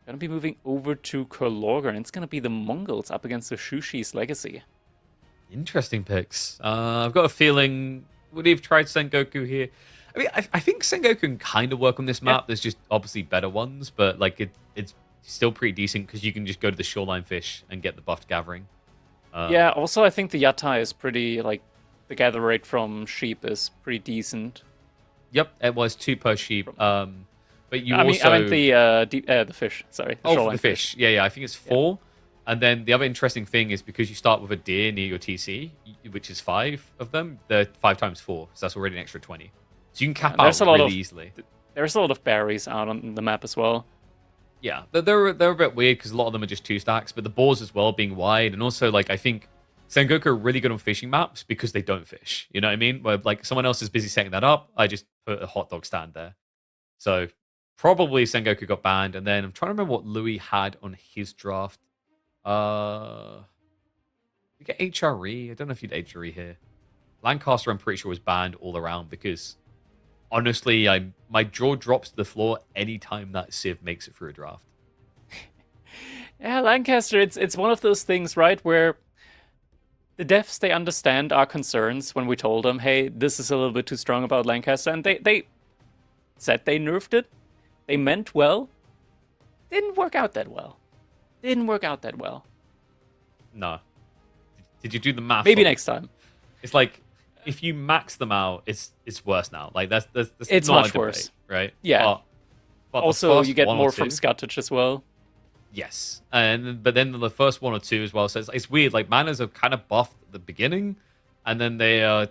gonna be moving over to Kurlorger, and it's gonna be the Mongols up against the Shushi's Legacy. Interesting picks. I've got a feeling, would he have tried Sengoku here? I mean, I think Sengoku can kind of work on this map. There's just obviously better ones, but like it's still pretty decent because you can just go to the shoreline fish and get the buffed gathering. Yeah, also I think the Yatai is pretty, like, the gather rate from sheep is pretty decent. Yep, it was 2 per sheep. But you I also... meant the fish, sorry. The for the fish. Yeah, I think it's 4. And then the other interesting thing is because you start with a deer near your TC, which is 5 of them, they're 5 times 4, so that's already an extra 20. So you can cap out really easily. There's a lot of berries out on the map as well. Yeah, they're a bit weird because a lot of them are just 2 stacks, but the boars as well being wide, and also like I think Sengoku are really good on fishing maps because they don't fish. You know what I mean? Where like someone else is busy setting that up, I just put a hot dog stand there. So probably Sengoku got banned, and then I'm trying to remember what Louis had on his draft. You get HRE. I don't know if you'd HRE here. Lancaster, I'm pretty sure was banned all around because honestly, my jaw drops to the floor anytime that Civ makes it through a draft. Yeah, Lancaster, it's one of those things, right, where the devs, they understand our concerns when we told them, hey, this is a little bit too strong about Lancaster, and they said they nerfed it. They meant well. Didn't work out that well. No. Did you do the math? Maybe next time. It's like if you max them out, it's worse now. Like that's it's not much a debate, worse, right? Yeah. But also, you get more from Scuttage as well. Yes, but then the first 1 or 2 as well. So it's weird. Like manners are kind of buffed at the beginning, and then they are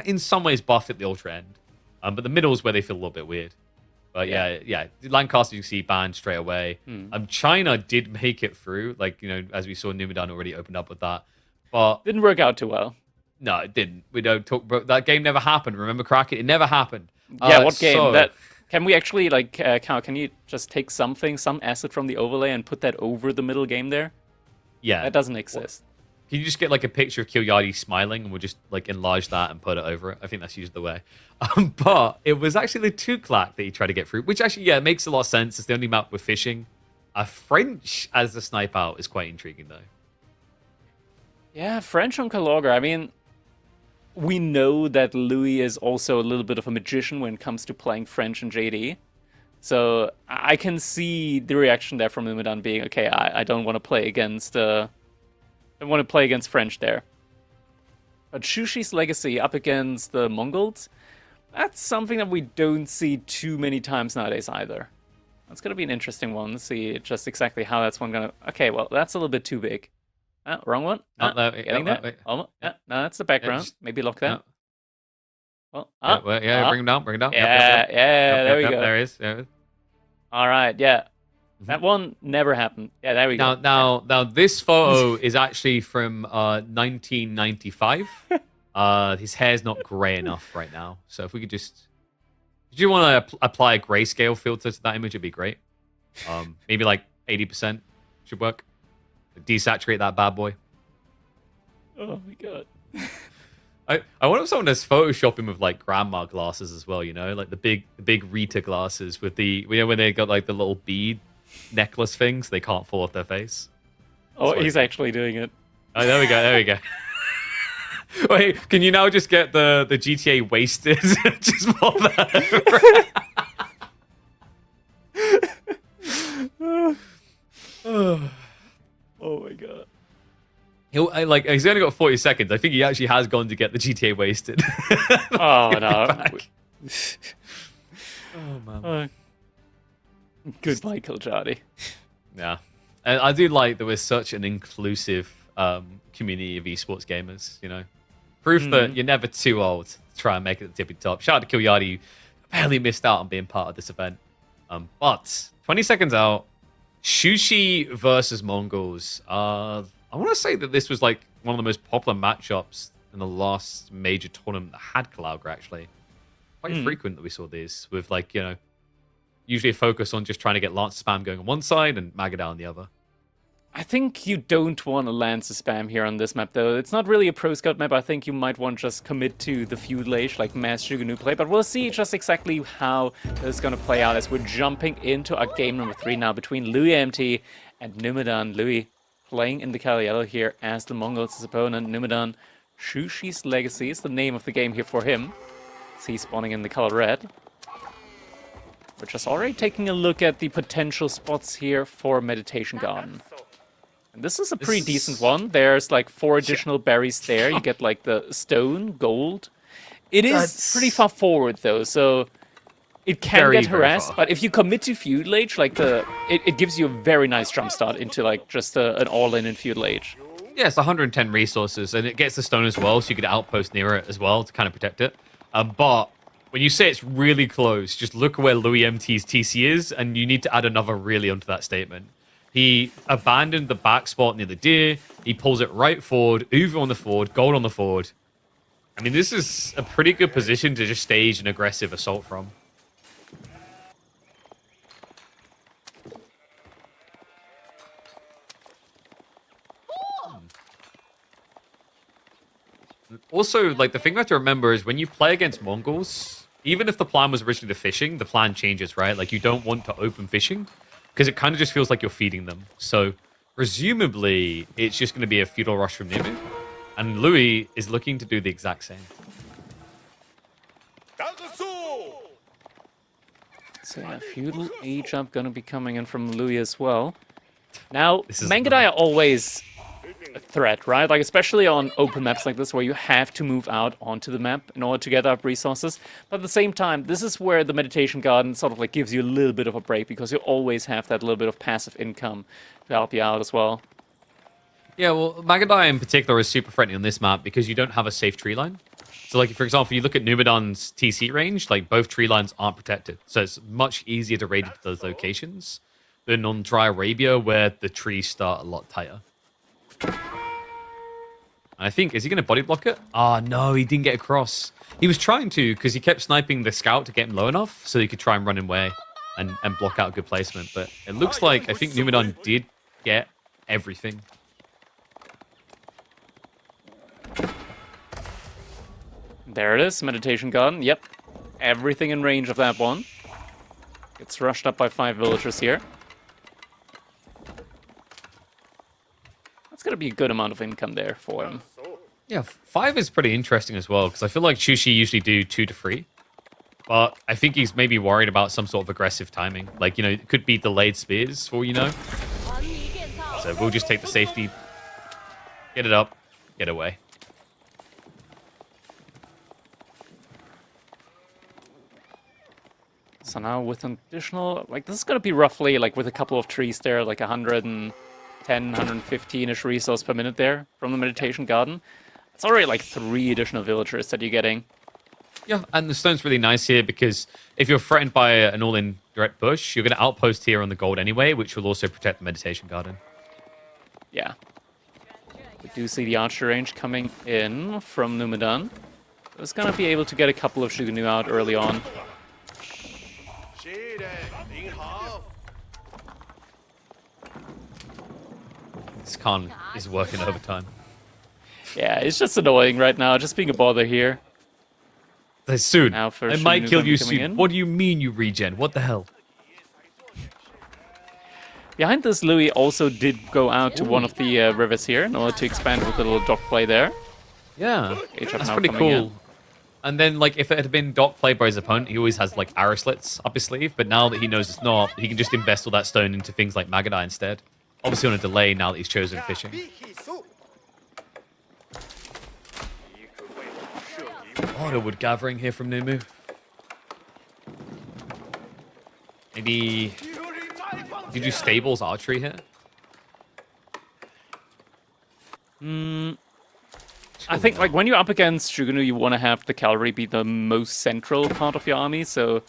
in some ways buffed at the ultra end. But the middle is where they feel a little bit weird. But yeah. Lancaster you see banned straight away. China did make it through, like as we saw, Numudan already opened up with that, but didn't work out too well. No, it didn't. We don't talk about that game. Never happened. Remember, Kraken? It never happened. Yeah, what game? So... Can we actually can you just take some asset from the overlay and put that over the middle game there? Yeah, that doesn't exist. Can you just get like a picture of Kilyadi smiling and we'll just like enlarge that and put it over it? I think that's usually the way. But it was actually the Tuklak that he tried to get through, which actually, makes a lot of sense. It's the only map with fishing. A French as the snipe out is quite intriguing, though. Yeah, French on Kalogger. I mean, we know that Louis is also a little bit of a magician when it comes to playing French and JD. So I can see the reaction there from Numudan being, okay, I don't want to play against French there. But Shushi's Legacy up against the Mongols, that's something that we don't see too many times nowadays either. That's going to be an interesting one to see just exactly how that's one going to... Okay, well, that's a little bit too big. Wrong one. Getting there. Almost. No, that's the background. Maybe lock that. Well, bring him down. Yeah, there we go. There it is. All right, yeah. That one never happened. Yeah, there we go. Now, this photo is actually from 1995. His hair's not gray enough right now. So if we could just... If you want to apply a grayscale filter to that image, it'd be great. Maybe like 80% should work. Desaturate that bad boy. Oh my god. I wonder if someone has Photoshop him with like grandma glasses as well, like the big Rita glasses with the when they got like the little bead necklace things, they can't fall off their face. Oh, he's actually doing it. Oh, there we go. Wait, can you now just get the GTA wasted? Just pop that over. Oh my god. He's only got 40 seconds. I think he actually has gone to get the GTA wasted. Oh no. Oh man. Goodbye, Kiljadi. Yeah. And I do like that we're such an inclusive community of esports gamers, Proof that you're never too old to try and make it the tippy top. Shout out to Kilyadi, who barely missed out on being part of this event. But 20 seconds out, Shushi versus Mongols. I want to say that this was like one of the most popular matchups in the last major tournament that had Kalauger, actually. Quite frequent that we saw these with like, usually a focus on just trying to get Lance spam going on one side and Magadao on the other. I think you don't want to Lance spam here on this map, though. It's not really a pro scout map. I think you might want to just commit to the feud lage, like Mass Shuganu play. But we'll see just exactly how this is going to play out as we're jumping into our game number 3 now between loueMT and Numudan. Louis playing in the Kali Yellow here as the Mongols' opponent. Numudan, Shushi's Legacy is the name of the game here for him. See spawning in the color red. We're just already taking a look at the potential spots here for Meditation Garden. And this is a pretty decent one. There's like 4 additional berries there. You get like the stone, gold. It is pretty far forward though, so it can get harassed. But if you commit to Feudal Age, like it gives you a very nice jump start into like just an all-in in Feudal Age. Yeah, it's 110 resources, and it gets the stone as well, so you get an outpost near it as well to kind of protect it. But when you say it's really close, just look where loueMT's TC is, and you need to add another really onto that statement. He abandoned the back spot near the deer. He pulls it right forward, Uva on the forward, gold on the forward. I mean, this is a pretty good position to just stage an aggressive assault from. Also, like, the thing we have to remember is when you play against Mongols, even if the plan was originally the fishing, the plan changes, right? Like, you don't want to open fishing because it kind of just feels like you're feeding them. So, presumably, it's just going to be a feudal rush from Nimu. And Louis is looking to do the exact same. So yeah, Feudal Age up going to be coming in from Louis as well. Now, Mangudai are always a threat, right? Like, especially on open maps like this where you have to move out onto the map in order to get up resources. But at the same time, this is where the Meditation Garden sort of like gives you a little bit of a break because you always have that little bit of passive income to help you out as well. Yeah, well, Magadai in particular is super friendly on this map because you don't have a safe tree line. So, like, for example, you look at Numudan's TC range, like, both tree lines aren't protected. So it's much easier to raid into those locations than on Dry Arabia, where the trees start a lot tighter. And I think, is he going to body block it? Oh, no, he didn't get across. He was trying to, because he kept sniping the scout to get him low enough so he could try and run away and block out a good placement. But it looks like, I think Numudan did get everything. There it is, Meditation Garden. Yep, everything in range of that one. Gets rushed up by 5 villagers here. That's going to be a good amount of income there for him. Yeah, 5 is pretty interesting as well, because I feel like Chushi usually do 2 to 3. But I think he's maybe worried about some sort of aggressive timing. Like, you know, it could be delayed spears, for all you know. So we'll just take the safety, get it up, get away. So now with an additional, like, this is going to be roughly, like, with a couple of trees there, like 110, 115-ish resource per minute there from the Meditation Garden. It's already like 3 additional villagers that you're getting. Yeah, and the stone's really nice here because if you're threatened by an all-in direct push, you're going to outpost here on the gold anyway, which will also protect the Meditation Garden. Yeah. We do see the archer range coming in from Numudan. It's going to be able to get a couple of Shuganu out early on. This Khan is working overtime. Yeah, it's just annoying right now, just being a bother here. Soon. Now I might kill you soon. In. What do you mean you regen? What the hell? Behind this, Louis also did go out to one of the rivers here in order to expand with a little dock play there. Yeah, that's pretty cool. And then, like, if it had been dock play by his opponent, he always has, like, arrow slits up his sleeve. But now that he knows it's not, he can just invest all that stone into things like Magadai instead. Obviously on a delay now that he's chosen fishing. Autowood gathering here from Numu. Maybe... Did you do stables archery here? I think, like, when you're up against Shuganu, you want to have the cavalry be the most central part of your army, so...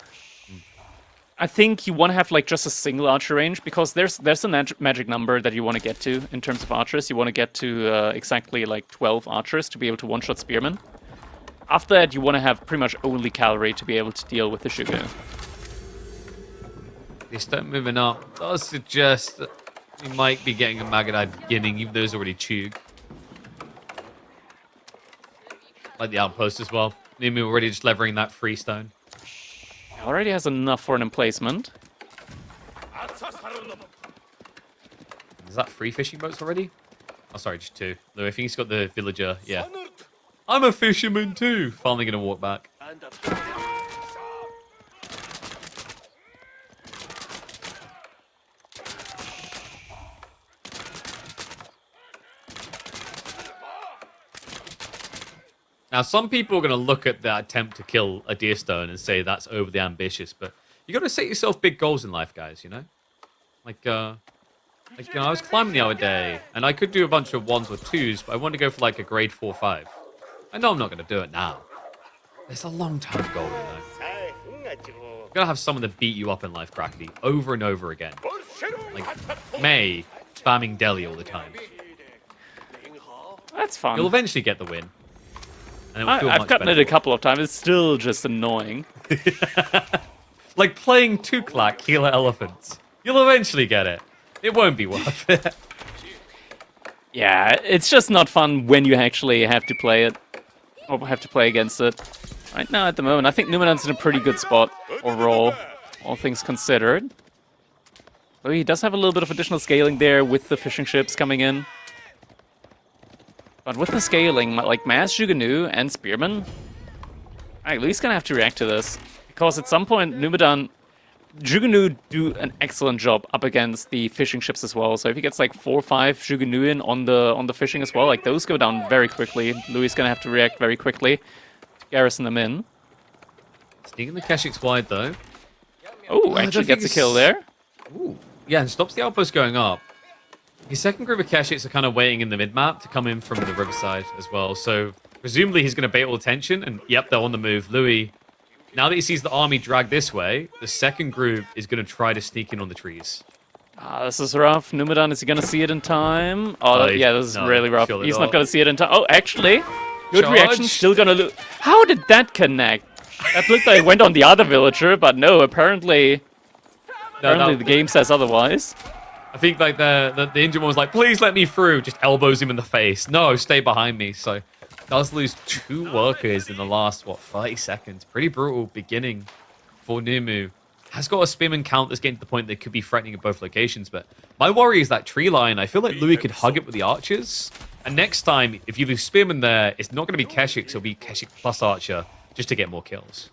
I think you want to have, like, just a single archer range, because there's a magic number that you want to get to in terms of archers. You want to get to exactly, like, 12 archers to be able to one-shot spearmen. After that, you want to have pretty much only cavalry to be able to deal with the Shuganu. They start moving up. Does suggest that we might be getting a Magadai beginning, even though it's already Chug. Like the outpost as well. Nimu already just levering that free stone. Already has enough for an emplacement. Is that 3 fishing boats already? Oh, sorry, just 2. Though I think he's got the villager. Yeah. I'm a fisherman too. Finally gonna walk back. Now, some people are going to look at that attempt to kill a deer stone and say that's overly ambitious, but you got to set yourself big goals in life, guys, you know? Like, I was climbing the other day, and I could do a bunch of 1s or 2s, but I wanted to go for, like, a grade 4 or 5. I know I'm not going to do it now. It's a long-term goal, you know? You got to have someone to beat you up in life, Crackety, over and over again. Like, May, spamming Delhi all the time. That's fun. You'll eventually get the win. And I've gotten it a couple of times. It's still just annoying. Like playing Tuklak, Healer Elephants. You'll eventually get it. It won't be worth it. Yeah, it's just not fun when you actually have to play it. Or have to play against it. Right now, at the moment, I think Numudan's in a pretty good spot overall, all things considered. Though he does have a little bit of additional scaling there with the fishing ships coming in. But with the scaling, like Mass Juganu and Spearman, Louis gonna have to react to this. Because at some point, Numudan, Juganu do an excellent job up against the fishing ships as well. So if he gets like 4 or 5 Juganu in on the fishing as well, like those go down very quickly. Louis gonna have to react very quickly to garrison them in. Sneaking the Keshiks wide though. Oh, actually gets a kill there. Ooh. Yeah, and stops the outpost going up. His second group of Keshiks are kind of waiting in the mid-map to come in from the riverside as well. So presumably he's going to bait all attention. And yep, they're on the move. Louis, now that he sees the army drag this way, the second group is going to try to sneak in on the trees. This is rough. Numudan, is he going to see it in time? Oh, yeah, this is really rough. He's not going to see it in time. Oh, actually, good reaction. Still going to lose. How did that connect? That looked like it went on the other villager, but no, apparently the game says otherwise. I think like the injured one was like, please let me through. Just elbows him in the face. No, stay behind me. So does lose 2 workers in the last, 30 seconds. Pretty brutal beginning for Numu. Has got a spearman count that's getting to the point that could be threatening at both locations. But my worry is that tree line. I feel like Louis could hug it with the archers. And next time, if you lose spearman there, it's not going to be Keshiks. It'll be Keshik plus archer just to get more kills.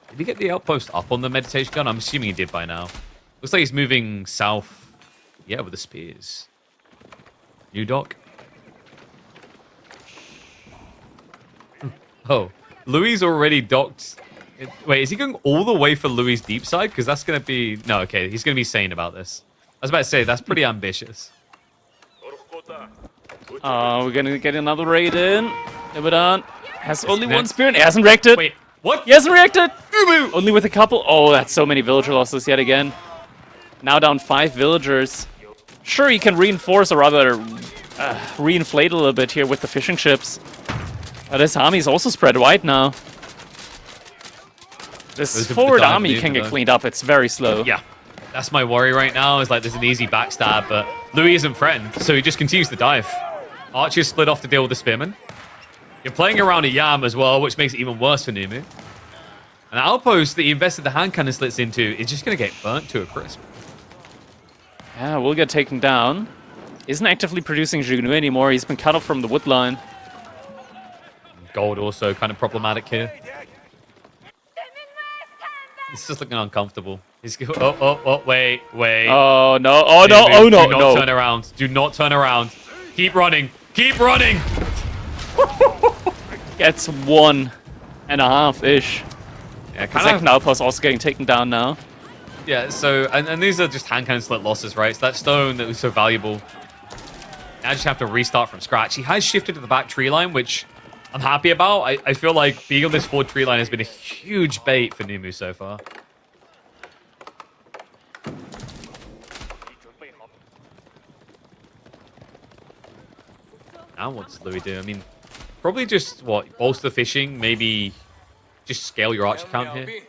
Did he get the outpost up on the meditation gun? I'm assuming he did by now. Looks like he's moving south. Yeah, with the spears. New dock. Oh, Louis already docked. Wait, is he going all the way for Louis' deep side? Because that's going to be... No, okay, he's going to be sane about this. I was about to say, that's pretty ambitious. We're going to get another raid in. Numudan has only 1 spear and he hasn't wrecked it. Wait, what? He hasn't reacted! Only with a couple. Oh, that's so many villager losses yet again. Now down 5 villagers. Sure, he can reinforce, or rather reinflate a little bit here with the fishing ships. But his army is also spread wide now. This forward army can get cleaned up. It's very slow. Yeah, that's my worry right now. Is like there's an easy backstab, but Louis isn't threatened, so he just continues to dive. Archers split off to deal with the spearmen. You're playing around a Yam as well, which makes it even worse for Numu. An outpost that he invested the hand cannon slits into is just going to get burnt to a crisp. Yeah, will get taken down. Isn't actively producing Jugnu anymore. He's been cut off from the wood line. Gold also kind of problematic here. He's just looking uncomfortable. He's wait. Oh no! Oh no! Numu, Oh no! Do not turn around. Do not turn around. Keep running. Keep running. Gets 1.5-ish. Yeah, the second outpost also getting taken down now. Yeah, so, and these are just hand cannon slit losses, right? So that stone that was so valuable. Now I just have to restart from scratch. He has shifted to the back tree line, which I'm happy about. I feel like being on this forward tree line has been a huge bait for Numu so far. Now what does Louis do? I mean, probably just, bolster the fishing, maybe just scale your archer count here.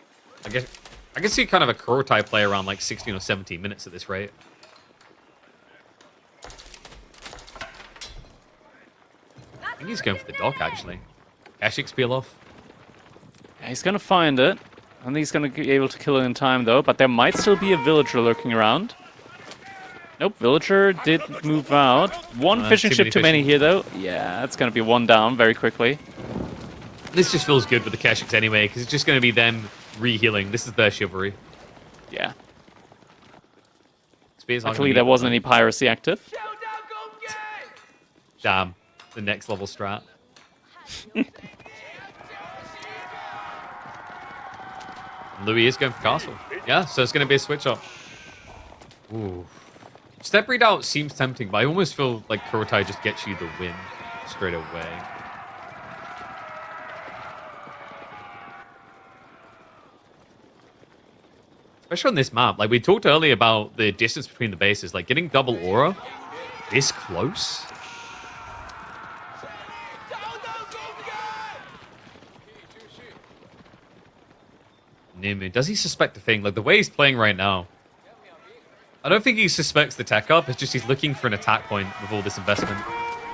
I guess I can see kind of a Kurotai play around like 16 or 17 minutes at this rate. I think he's going for the dock, actually. Keshiks peel off. Yeah, he's going to find it. I think he's going to be able to kill it in time, though. But there might still be a villager lurking around. Nope, villager did move out. One fishing ship too many here, though. Yeah, that's going to be 1 down very quickly. This just feels good with the Keshiks anyway, because it's just going to be them re-healing. This is their chivalry. Yeah. spears aren't Luckily, there wasn't any piracy active. Damn, the next level strat. Louis is going for castle. Yeah, so it's going to be a switch up. Ooh. Step read out seems tempting, but I almost feel like Kurotai just gets you the win straight away. Especially on this map. Like, we talked earlier about the distance between the bases. Like, getting double aura this close. Nimu, does he suspect the thing? Like, the way he's playing right now, I don't think he suspects the tech up. It's just he's looking for an attack point with all this investment.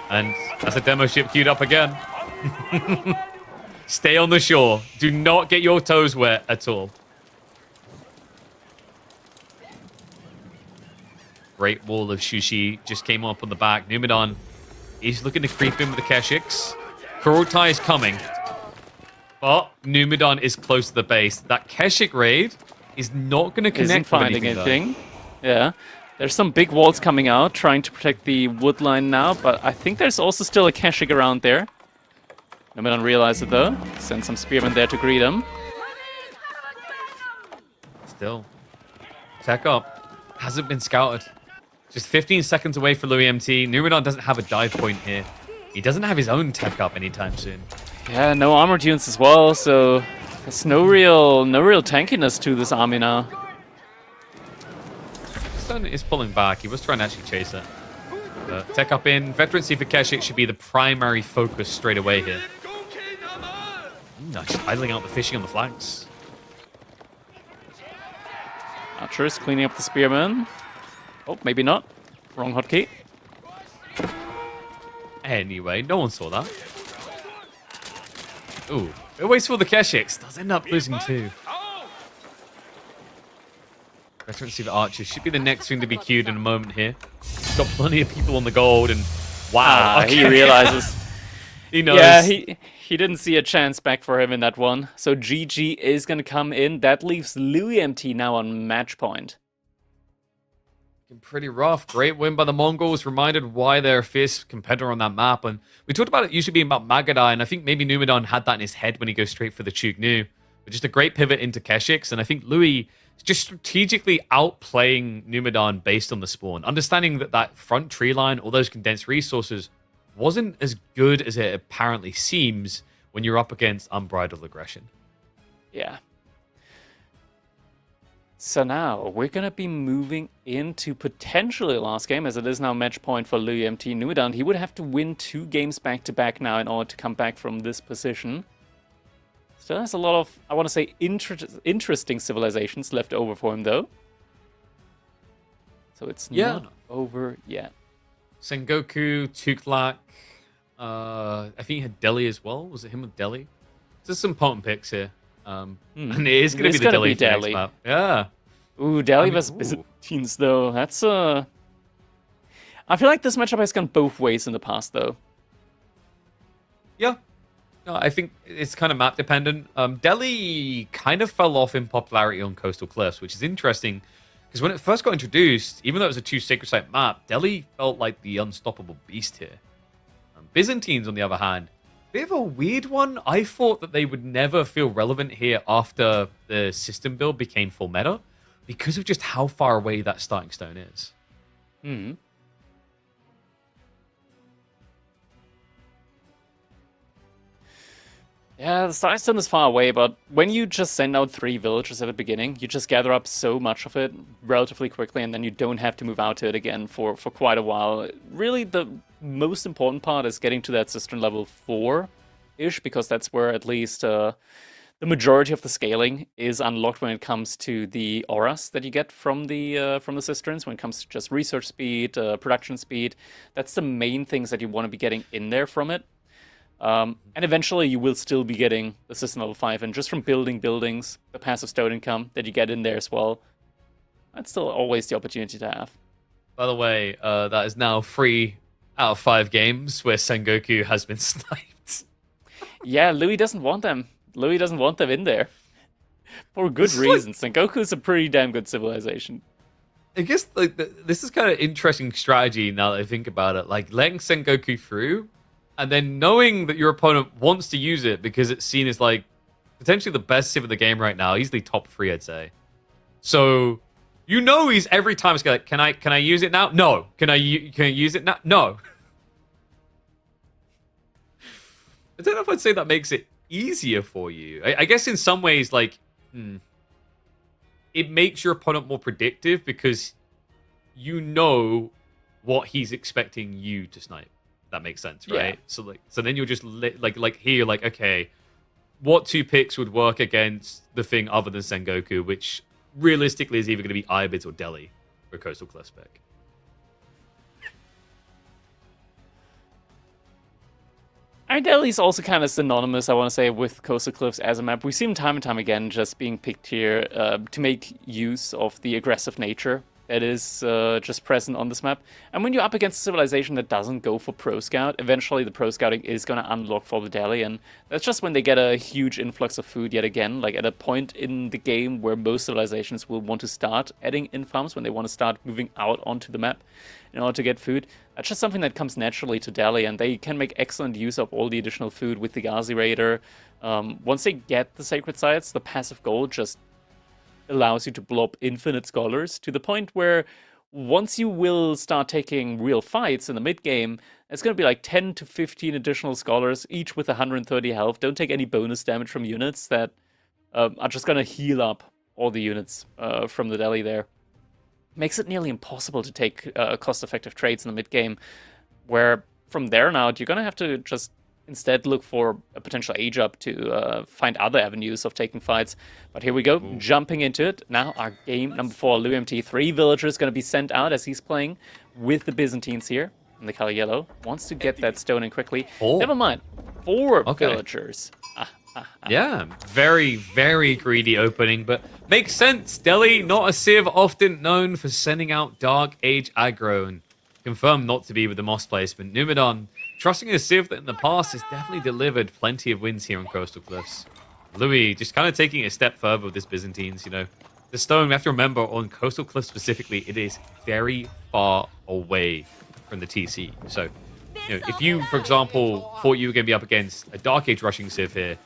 And that's a demo ship queued up again. Stay on the shore. Do not get your toes wet at all. Great wall of Shushi just came up on the back. Numudan is looking to creep in with the Keshiks. Kurotai is coming. But Numudan is close to the base. That Keshik raid is not going to connect Isn't with finding anything. Yeah. There's some big walls coming out, trying to protect the wood line now, but I think there's also still a Keshik around there. Numudan realized it though. Send some spearmen there to greet him. Still. Tech up. Hasn't been scouted. Just 15 seconds away for loueMT. Numudan doesn't have a dive point here. He doesn't have his own tech up anytime soon. Yeah, no armor tunes as well, so there's no real tankiness to this army now. Stone is pulling back. He was trying to actually chase it. Tech up in. Veterancy for Keshik should be the primary focus straight away here. Nice, idling out the fishing on the flanks. Archers cleaning up the spearmen. Oh, maybe not. Wrong hotkey. Anyway, no one saw that. Ooh, it waits for the Keshiks. Does end up losing two. Veterancy for Archers should be the next thing to be queued in a moment here. Got plenty of people on the gold, and wow, okay. He realizes. He knows. Yeah, he didn't see a chance back for him in that one. So GG is going to come in. That leaves loueMT now on match point. Pretty rough. Great win by the Mongols. Reminded why they're a fierce competitor on that map. And we talked about it usually being about Magadai, and I think maybe Numudan had that in his head when he goes straight for the Chugnu. But just a great pivot into Keshiks, and I think Louis is just strategically outplaying Numudan based on the spawn. Understanding that that front tree line, all those condensed resources, wasn't as good as it apparently seems when you're up against unbridled aggression. Yeah. So now we're going to be moving into potentially the last game, as it is now match point for loueMT. Numudan, he would have to win 2 games back-to-back now in order to come back from this position. Still has a lot of, I want to say, interesting civilizations left over for him, though. So it's not over yet. Sengoku, Tuklak, I think he had Delhi as well. Was it him with Delhi? There's some potent picks here. And it is going to be the Delhi map. Yeah. Ooh, Delhi versus Byzantines, though. That's I feel like this matchup has gone both ways in the past, though. Yeah. No, I think it's kind of map dependent. Delhi kind of fell off in popularity on Coastal Cliffs, which is interesting because when it first got introduced, even though it was a 2 sacred site map, Delhi felt like the unstoppable beast here. Byzantines, on the other hand, bit of a weird one. I thought that they would never feel relevant here after the system build became full meta because of just how far away that starting stone is. Yeah, the starting stone is far away, but when you just send out 3 villagers at the beginning, you just gather up so much of it relatively quickly, and then you don't have to move out to it again for quite a while. Really, the most important part is getting to that cistern level 4-ish, because that's where at least the majority of the scaling is unlocked when it comes to the auras that you get from the cisterns. When it comes to just research speed, production speed, that's the main things that you want to be getting in there from it. And eventually you will still be getting the system level 5, and just from building buildings, the passive stone income that you get in there as well, that's still always the opportunity to have. By the way, that is now 3 out of 5 games where Sengoku has been sniped. Yeah, Louis doesn't want them. Louis doesn't want them in there. For good reasons. Sengoku is a pretty damn good civilization. I guess like this is kind of interesting strategy now that I think about it. Like letting Sengoku through, and then knowing that your opponent wants to use it because it's seen as like potentially the best civ of the game right now, easily top 3, I'd say. So you know he's every time it's like, can I use it now? No. Can I use it now? No. I don't know if I'd say that makes it easier for you. I guess in some ways, like, it makes your opponent more predictive because you know what he's expecting you to snipe. That makes sense, right? Yeah. So then you'll just like here, like, okay, what 2 picks would work against the thing other than Sengoku, which realistically is either going to be Ibids or Delhi for Coastal Cliffs pick. Delhi's also kind of synonymous, I want to say, with Coastal Cliffs as a map. We've seen time and time again just being picked here to make use of the aggressive nature that is just present on this map. And when you're up against a civilization that doesn't go for Pro Scout, eventually the Pro Scouting is going to unlock for the Delhi, and that's just when they get a huge influx of food yet again, like at a point in the game where most civilizations will want to start adding in farms, when they want to start moving out onto the map in order to get food. That's just something that comes naturally to Delhi, and they can make excellent use of all the additional food with the Ghazi Raider. Once they get the Sacred Sites, the passive gold just allows you to blow up infinite scholars to the point where once you will start taking real fights in the mid game, it's going to be like 10 to 15 additional scholars, each with 130 health. Don't take any bonus damage from units that are just going to heal up all the units from the Delhi there. Makes it nearly impossible to take cost-effective trades in the mid game, where from there on out, you're going to have to just instead look for a potential age up to find other avenues of taking fights. But here we go, jumping into it. Now our game number 4, loueMT. 3 villagers going to be sent out as he's playing with the Byzantines here. And the color yellow wants to get that stone in quickly. Never mind, 4 villagers. Yeah, very, very greedy opening, but makes sense. Delhi, not a civ often known for sending out Dark Age aggro, and confirmed not to be with the Moss placement. Numudan, trusting a civ that in the past has definitely delivered plenty of wins here on Coastal Cliffs. Louis just kind of taking it a step further with this Byzantines, you know. The stone, we have to remember, on Coastal Cliffs specifically, it is very far away from the TC. So, you know, if you, for example, thought you were going to be up against a Dark Age rushing civ here,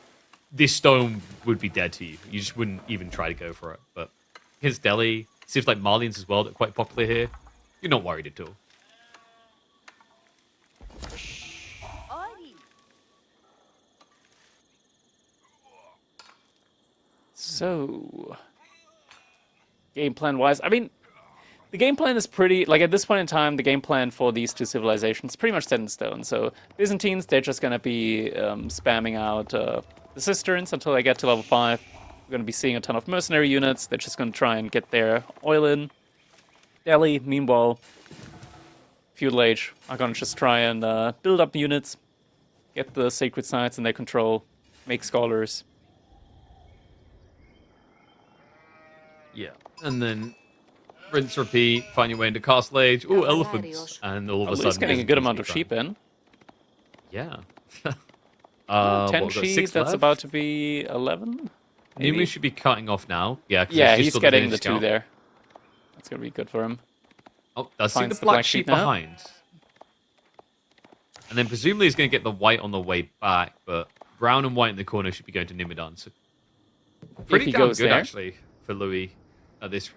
this stone would be dead to you. You just wouldn't even try to go for it. But here's Delhi. Civs like Marlians as well that are quite popular here. You're not worried at all. So, game plan wise, I mean, the game plan is pretty, like at this point in time, the game plan for these 2 civilizations is pretty much set in stone. So, Byzantines, they're just going to be spamming out the cisterns until they get to level 5. We're going to be seeing a ton of mercenary units. They're just going to try and get their oil in. Delhi, meanwhile, Feudal Age are going to just try and build up units, get the sacred sites in their control, make scholars. Yeah, and then rinse, repeat, find your way into Castle Age. Ooh, elephants. And all of a sudden... It's getting a good amount of sheep in. Yeah. 10 sheep, that's about to be 11? Numu should be cutting off now. Yeah, he's getting the 2 there. That's going to be good for him. Oh, does see the black sheep behind. And then presumably he's going to get the white on the way back, but brown and white in the corner should be going to Numudan. So pretty damn good, actually, for Louis at this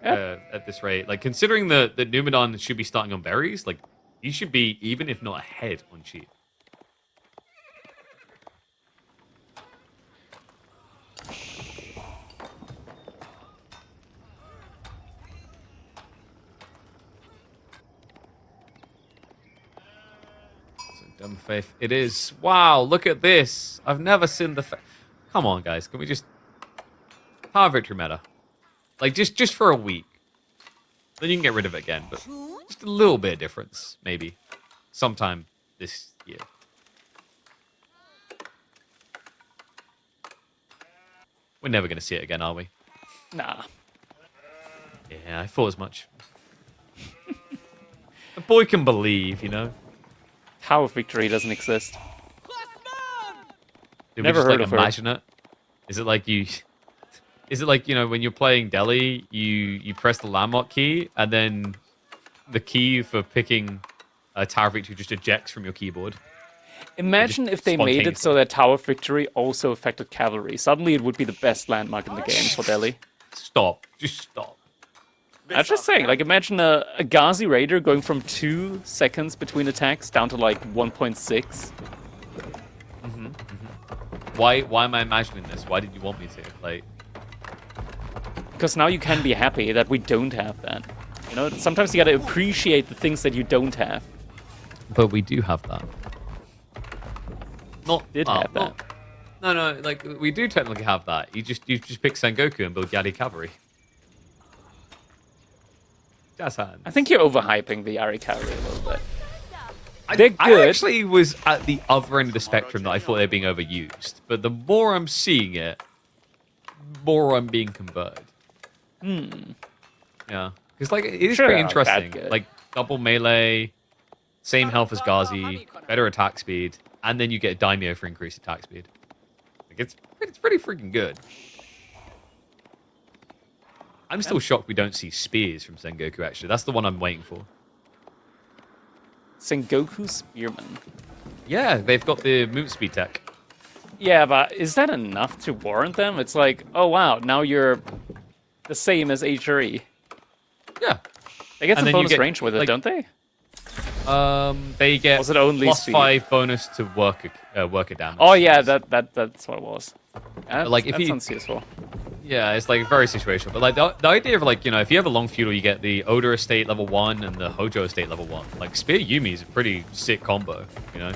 rate. Like, considering that Numudan should be starting on berries, like, he should be, even if not ahead, on sheep. Dumb faith. It is. Wow, look at this. I've never seen the... Come on, guys. Can we just... Power victory meta. Like, just for a week. Then you can get rid of it again, but just a little bit of difference, maybe. Sometime this year. We're never going to see it again, are we? Nah. Yeah, I thought as much. The boy can believe, you know? Power victory doesn't exist. Did Never we just, heard like, of imagine her. It? Is it like you Is it like, when you're playing Delhi, you press the landmark key, and then the key for picking a Tower of Victory just ejects from your keyboard? Imagine if they made it so that Tower of Victory also affected cavalry. Suddenly it would be the best landmark in the game for Delhi. Stop. Just stop. I'm just saying, like, imagine a Ghazi Raider going from 2 seconds between attacks down to, like, 1.6. Why am I imagining this? Why did you want me to? Like, because now you can be happy that we don't have that. You know, sometimes you gotta appreciate the things that you don't have. But we do have that. Have that. No, like, we do technically have that. You just pick Sengoku and build Yari Cavalry. Just hands. I think you're overhyping the Yari cavalry a little bit. They're good. I actually was at the other end of the spectrum that I thought they were being overused. But the more I'm seeing it, more I'm being converted. Yeah. Because, like, it is pretty interesting. Like, double melee, same health as Ghazi, better attack speed, and then you get a Daimyo for increased attack speed. Like, it's pretty freaking good. I'm still shocked we don't see spears from Sengoku, actually. That's the one I'm waiting for. Sengoku Spearman. Yeah, they've got the move speed tech. Yeah, but is that enough to warrant them? It's like, oh wow, now you're the same as HRE. Yeah. They get some bonus range with it, like, don't they? They get was it only +5 bonus to worker damage. Oh yeah, that's what it was. Like, if that sounds useful. Yeah, it's like very situational. But like the idea of, like, if you have a long feudal, you get the Oda estate level 1 and the Hojo estate level 1. Like, Spear Yumi is a pretty sick combo, You're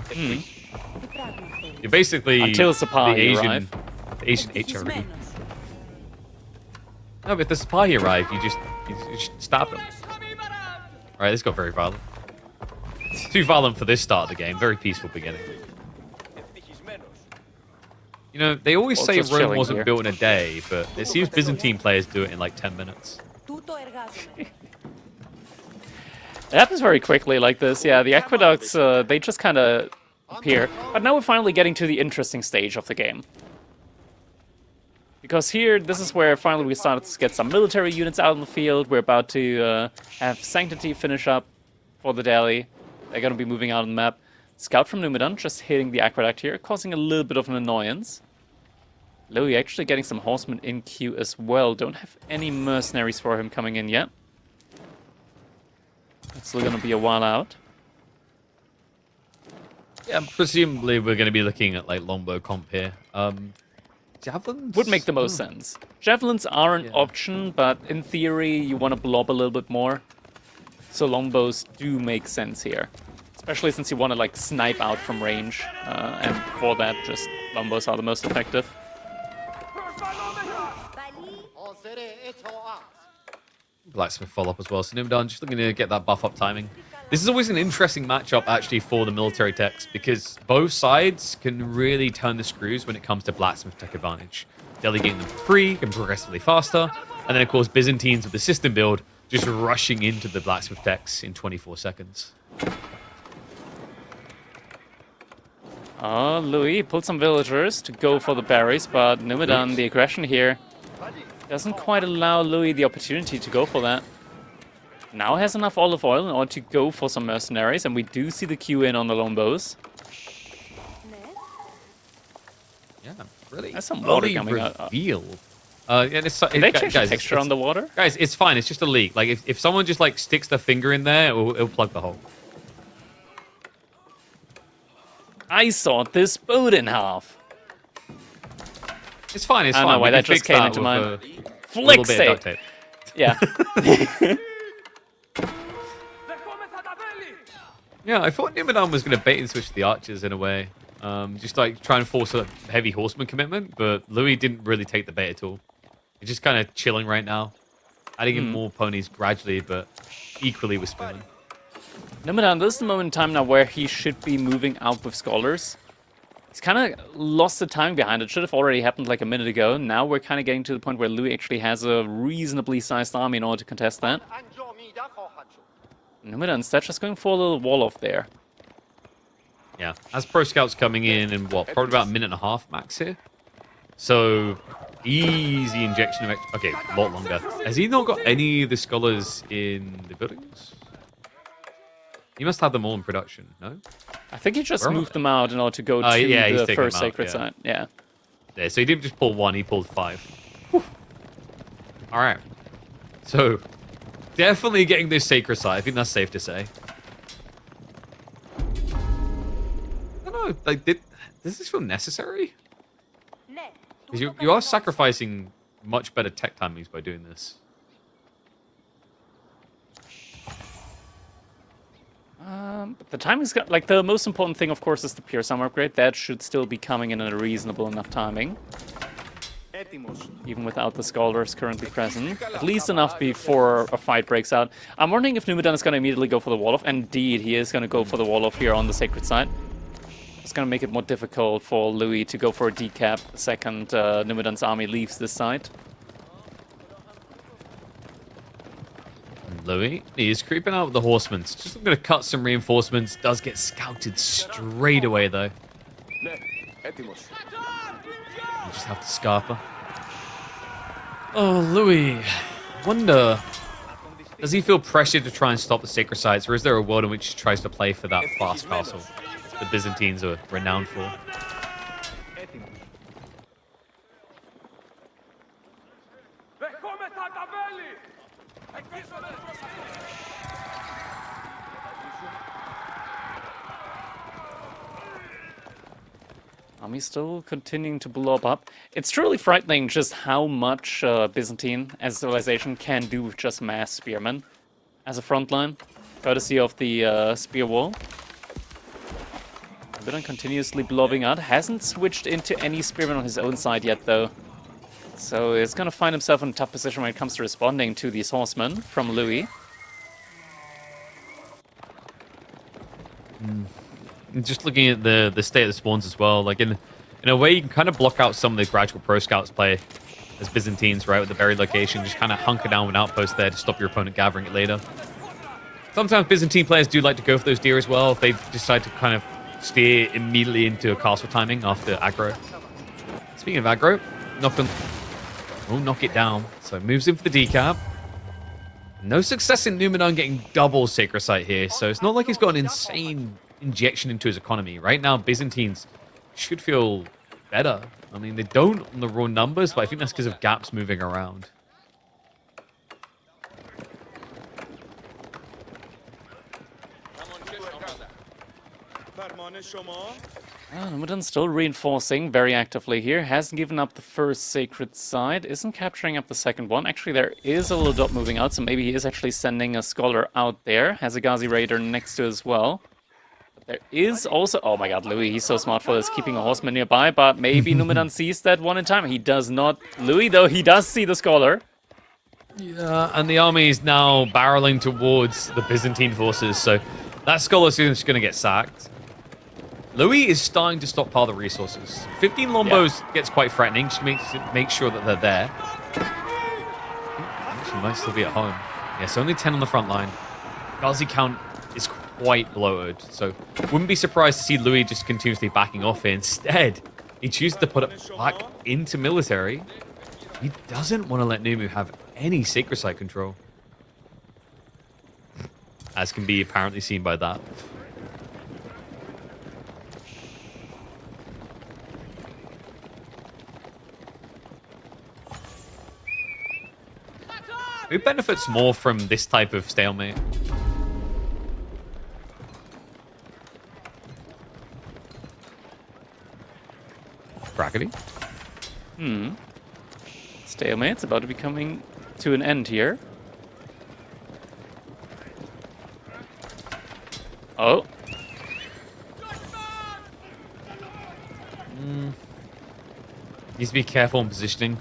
basically until Sapahi the Asian HRE. No, but if the Sapahi arrive, you just stop them. Alright, this got very violent. Too violent for this start of the game. Very peaceful beginning. They always say Rome wasn't built in a day, but it seems Byzantine players do it in like 10 minutes. It happens very quickly like this. Yeah, the aqueducts, they just kind of appear. But now we're finally getting to the interesting stage of the game. Because here, this is where finally we started to get some military units out in the field. We're about to have Sanctity finish up for the Delhi. They're going to be moving out on the map. Scout from Numudan just hitting the aqueduct here, causing a little bit of an annoyance. Louis actually getting some horsemen in queue as well. Don't have any mercenaries for him coming in yet. It's still going to be a while out. Yeah, presumably we're going to be looking at like longbow comp here. Javelins? Would make the most sense. Javelins are an option, but in theory you want to blob a little bit more. So longbows do make sense here. Especially since you want to like snipe out from range. And for that, just longbows are the most effective. Blacksmith follow up as well. So Numudan just looking to get that buff up timing. This is always an interesting matchup actually for the military techs because both sides can really turn the screws when it comes to blacksmith tech advantage. Delegating them for free and progressively faster. And then of course Byzantines with the system build just rushing into the blacksmith techs in 24 seconds. Louis pulled some villagers to go for the berries, but Numudan, the aggression here, doesn't quite allow Louis the opportunity to go for that. Now has enough olive oil in order to go for some mercenaries, and we do see the queue in on the longbows. Yeah, really. That's some water coming out. Reveal. Did they change the texture on the water? Guys, it's fine. It's just a leak. Like if someone just like sticks their finger in there, it'll plug the hole. I sawed this boat in half. It's fine. It's fine. I don't know why that just came into mind. Flick it. Yeah. Yeah, I thought Numudan was going to bait and switch the archers in a way. Just like try and force a heavy horseman commitment, but Louis didn't really take the bait at all. He's just kind of chilling right now. Adding in more ponies gradually, but equally with spinning. Numudan, this is the moment in time now where he should be moving out with scholars. He's kind of lost the time behind it. Should have already happened like a minute ago. Now we're kind of getting to the point where Louis actually has a reasonably sized army in order to contest that. Numudan instead just going for a little wall off there. Yeah, as pro scouts coming in what, probably about a minute and a half max here. So Easy injection of okay, a lot longer. Has he not got any of the scholars in the buildings? He must have them all in production, no? I think he just moved them out in order to go to the first sacred site. Yeah. Yeah, so he didn't just pull 1, he pulled 5. Whew. All right. So, definitely getting this sacred site. I think that's safe to say. I don't know, like, does this feel necessary? Because you are sacrificing much better tech timings by doing this. But the timing's got, like, the most important thing, of course, is the pure sum upgrade. That should still be coming in a reasonable enough timing. Even without the scholars currently present. At least enough before a fight breaks out. I'm wondering if Numudan is going to immediately go for the wall-off. Indeed, he is going to go for the wall-off here on the sacred site. It's going to make it more difficult for Louis to go for a decap the second Numudan's army leaves this site. Louis is creeping out with the horsemen. Just going to cut some reinforcements. Does get scouted straight away, though. You just have to Scarpa. Oh, Louis. Wonder, does he feel pressured to try and stop the sacred sites, or is there a world in which he tries to play for that fast castle the Byzantines are renowned for? Army still continuing to blow up. It's truly frightening just how much Byzantine as a civilization can do with just mass spearmen as a front line, courtesy of the spear wall. Numudan continuously blowing out. Hasn't switched into any spearmen on his own side yet, though. So he's going to find himself in a tough position when it comes to responding to these horsemen from Louis. Just looking at the state of the spawns as well, like in a way you can kind of block out some of the gradual pro scouts play as Byzantines, right, with the buried location. Just kind of hunker down with an outpost there to stop your opponent gathering it later. Sometimes Byzantine players do like to go for those deer as well if they decide to kind of steer immediately into a castle timing after aggro. Speaking of aggro, knock it down. So moves in for the decap. No success in Numudan getting double Sacred Site here, so it's not like he's got an insane injection into his economy. Right now, Byzantines should feel better. I mean, they don't on the raw numbers, but I think that's because of gaps moving around. Numudan still reinforcing very actively here. Hasn't given up the first sacred site. Isn't capturing up the second one. Actually, there is a little dot moving out, so maybe he is actually sending a scholar out there. Has a Ghazi Raider next to as well. There is also... Oh my god, Louis, he's so smart for this, keeping a horseman nearby, but maybe Numudan sees that one in time. He does not. Louis, though, he does see the scholar. Yeah, and the army is now barreling towards the Byzantine forces, so that scholar is just going to get sacked. Louis is starting to stockpile the resources. 15 Lombos gets quite threatening, just make sure that they're there. Actually, might still be at home. Yes, only 10 on the front line. Ghazi count is quite bloated, so wouldn't be surprised to see Louis just continuously backing off here. Instead, he chooses to put it back into military. He doesn't want to let Numu have any sacred site control, as can be apparently seen by that. Who benefits more from this type of stalemate? Brackety? Stalemate's about to be coming to an end here. Oh. Needs to be careful in positioning.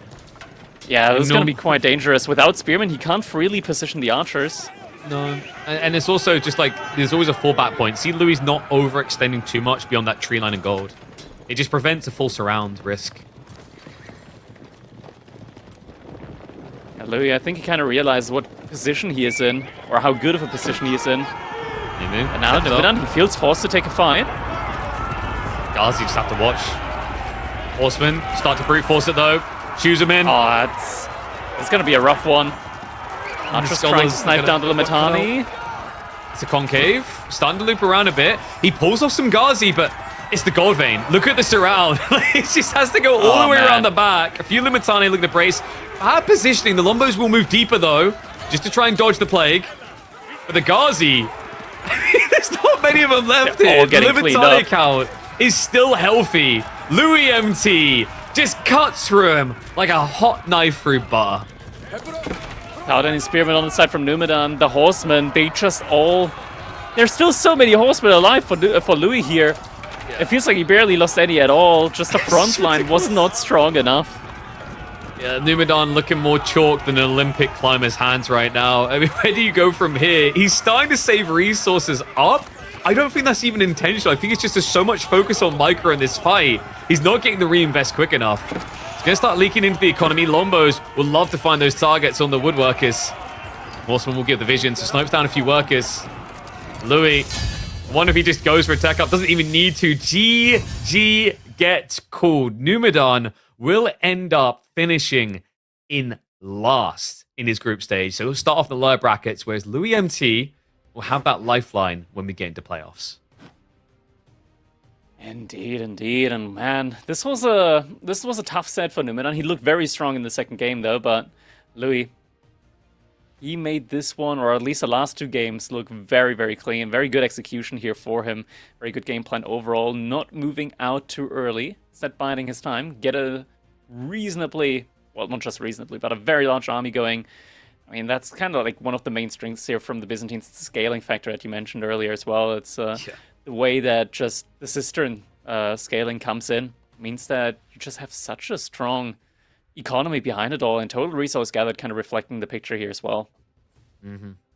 Yeah, this is going to be quite dangerous. Without Spearmen, he can't really position the archers. No. And it's also just like, there's always a fallback point. See, Louis not overextending too much beyond that tree line and gold. It just prevents a full surround risk. Yeah, Louis, I think he kind of realizes what position he is in, or how good of a position he is in. And now Numudan, he feels forced to take a fight. Ghazi just have to watch. Horsemen start to brute force it though. Shoes him in. Oh, it's going to be a rough one. Just trying to snipe down the Limitani. It's a concave. Starting to loop around a bit. He pulls off some Ghazi, but it's the Gold Vein. Look at the surround. He just has to go all the way around the back. A few Limitani look to brace. Bad positioning. The Lombos will move deeper, though, just to try and dodge the plague. But the Ghazi, there's not many of them left here. The Limitani count is still healthy. loueMT just cuts through him like a hot knife through butter. Paladin Spearman on the side from Numudan. The Horsemen, they just all... There's still so many Horsemen alive for Louis here. Yeah. It feels like he barely lost any at all. Just the front line was not strong enough. Yeah, Numudan looking more chalk than an Olympic climber's hands right now. I mean, where do you go from here? He's starting to save resources up. I don't think that's even intentional. I think it's just there's so much focus on Micro in this fight. He's not getting the reinvest quick enough. It's going to start leaking into the economy. Lombos will love to find those targets on the woodworkers. Horseman will give the vision, so snipes down a few workers. Louis, I wonder if he just goes for a tech up. Doesn't even need to. GG gets called. Numudan will end up finishing in last in his group stage. So he'll start off the lower brackets, whereas loueMT will have that lifeline when we get into playoffs. Indeed, indeed, and man, this was a tough set for Numudan. He looked very strong in the second game though, but Louis, he made this one, or at least the last two games, look very, very clean. Very good execution here for him. Very good game plan overall. Not moving out too early. Instead biding his time. Get a reasonably, well, not just reasonably, but a very large army going. I mean, that's kind of like one of the main strengths here from the Byzantines. It's the scaling factor that you mentioned earlier as well. It's the way that just the cistern scaling comes in. Means that you just have such a strong economy behind it all, and total resource gathered kind of reflecting the picture here as well.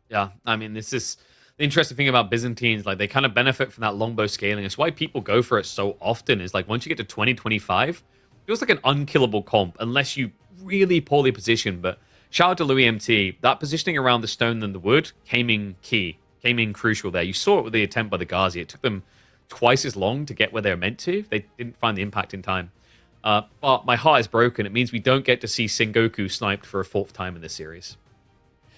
Yeah, I mean, this is the interesting thing about Byzantines. Like, they kind of benefit from that longbow scaling. It's why people go for it so often. Is like, once you get to 2025, it feels like an unkillable comp unless you really poorly position. But shout out to loueMT. That positioning around the stone and the wood came in key, came in crucial there. You saw it with the attempt by the Ghazi. It took them twice as long to get where they were meant to. They didn't find the impact in time. But my heart is broken. It means we don't get to see Sengoku sniped for a fourth time in this series.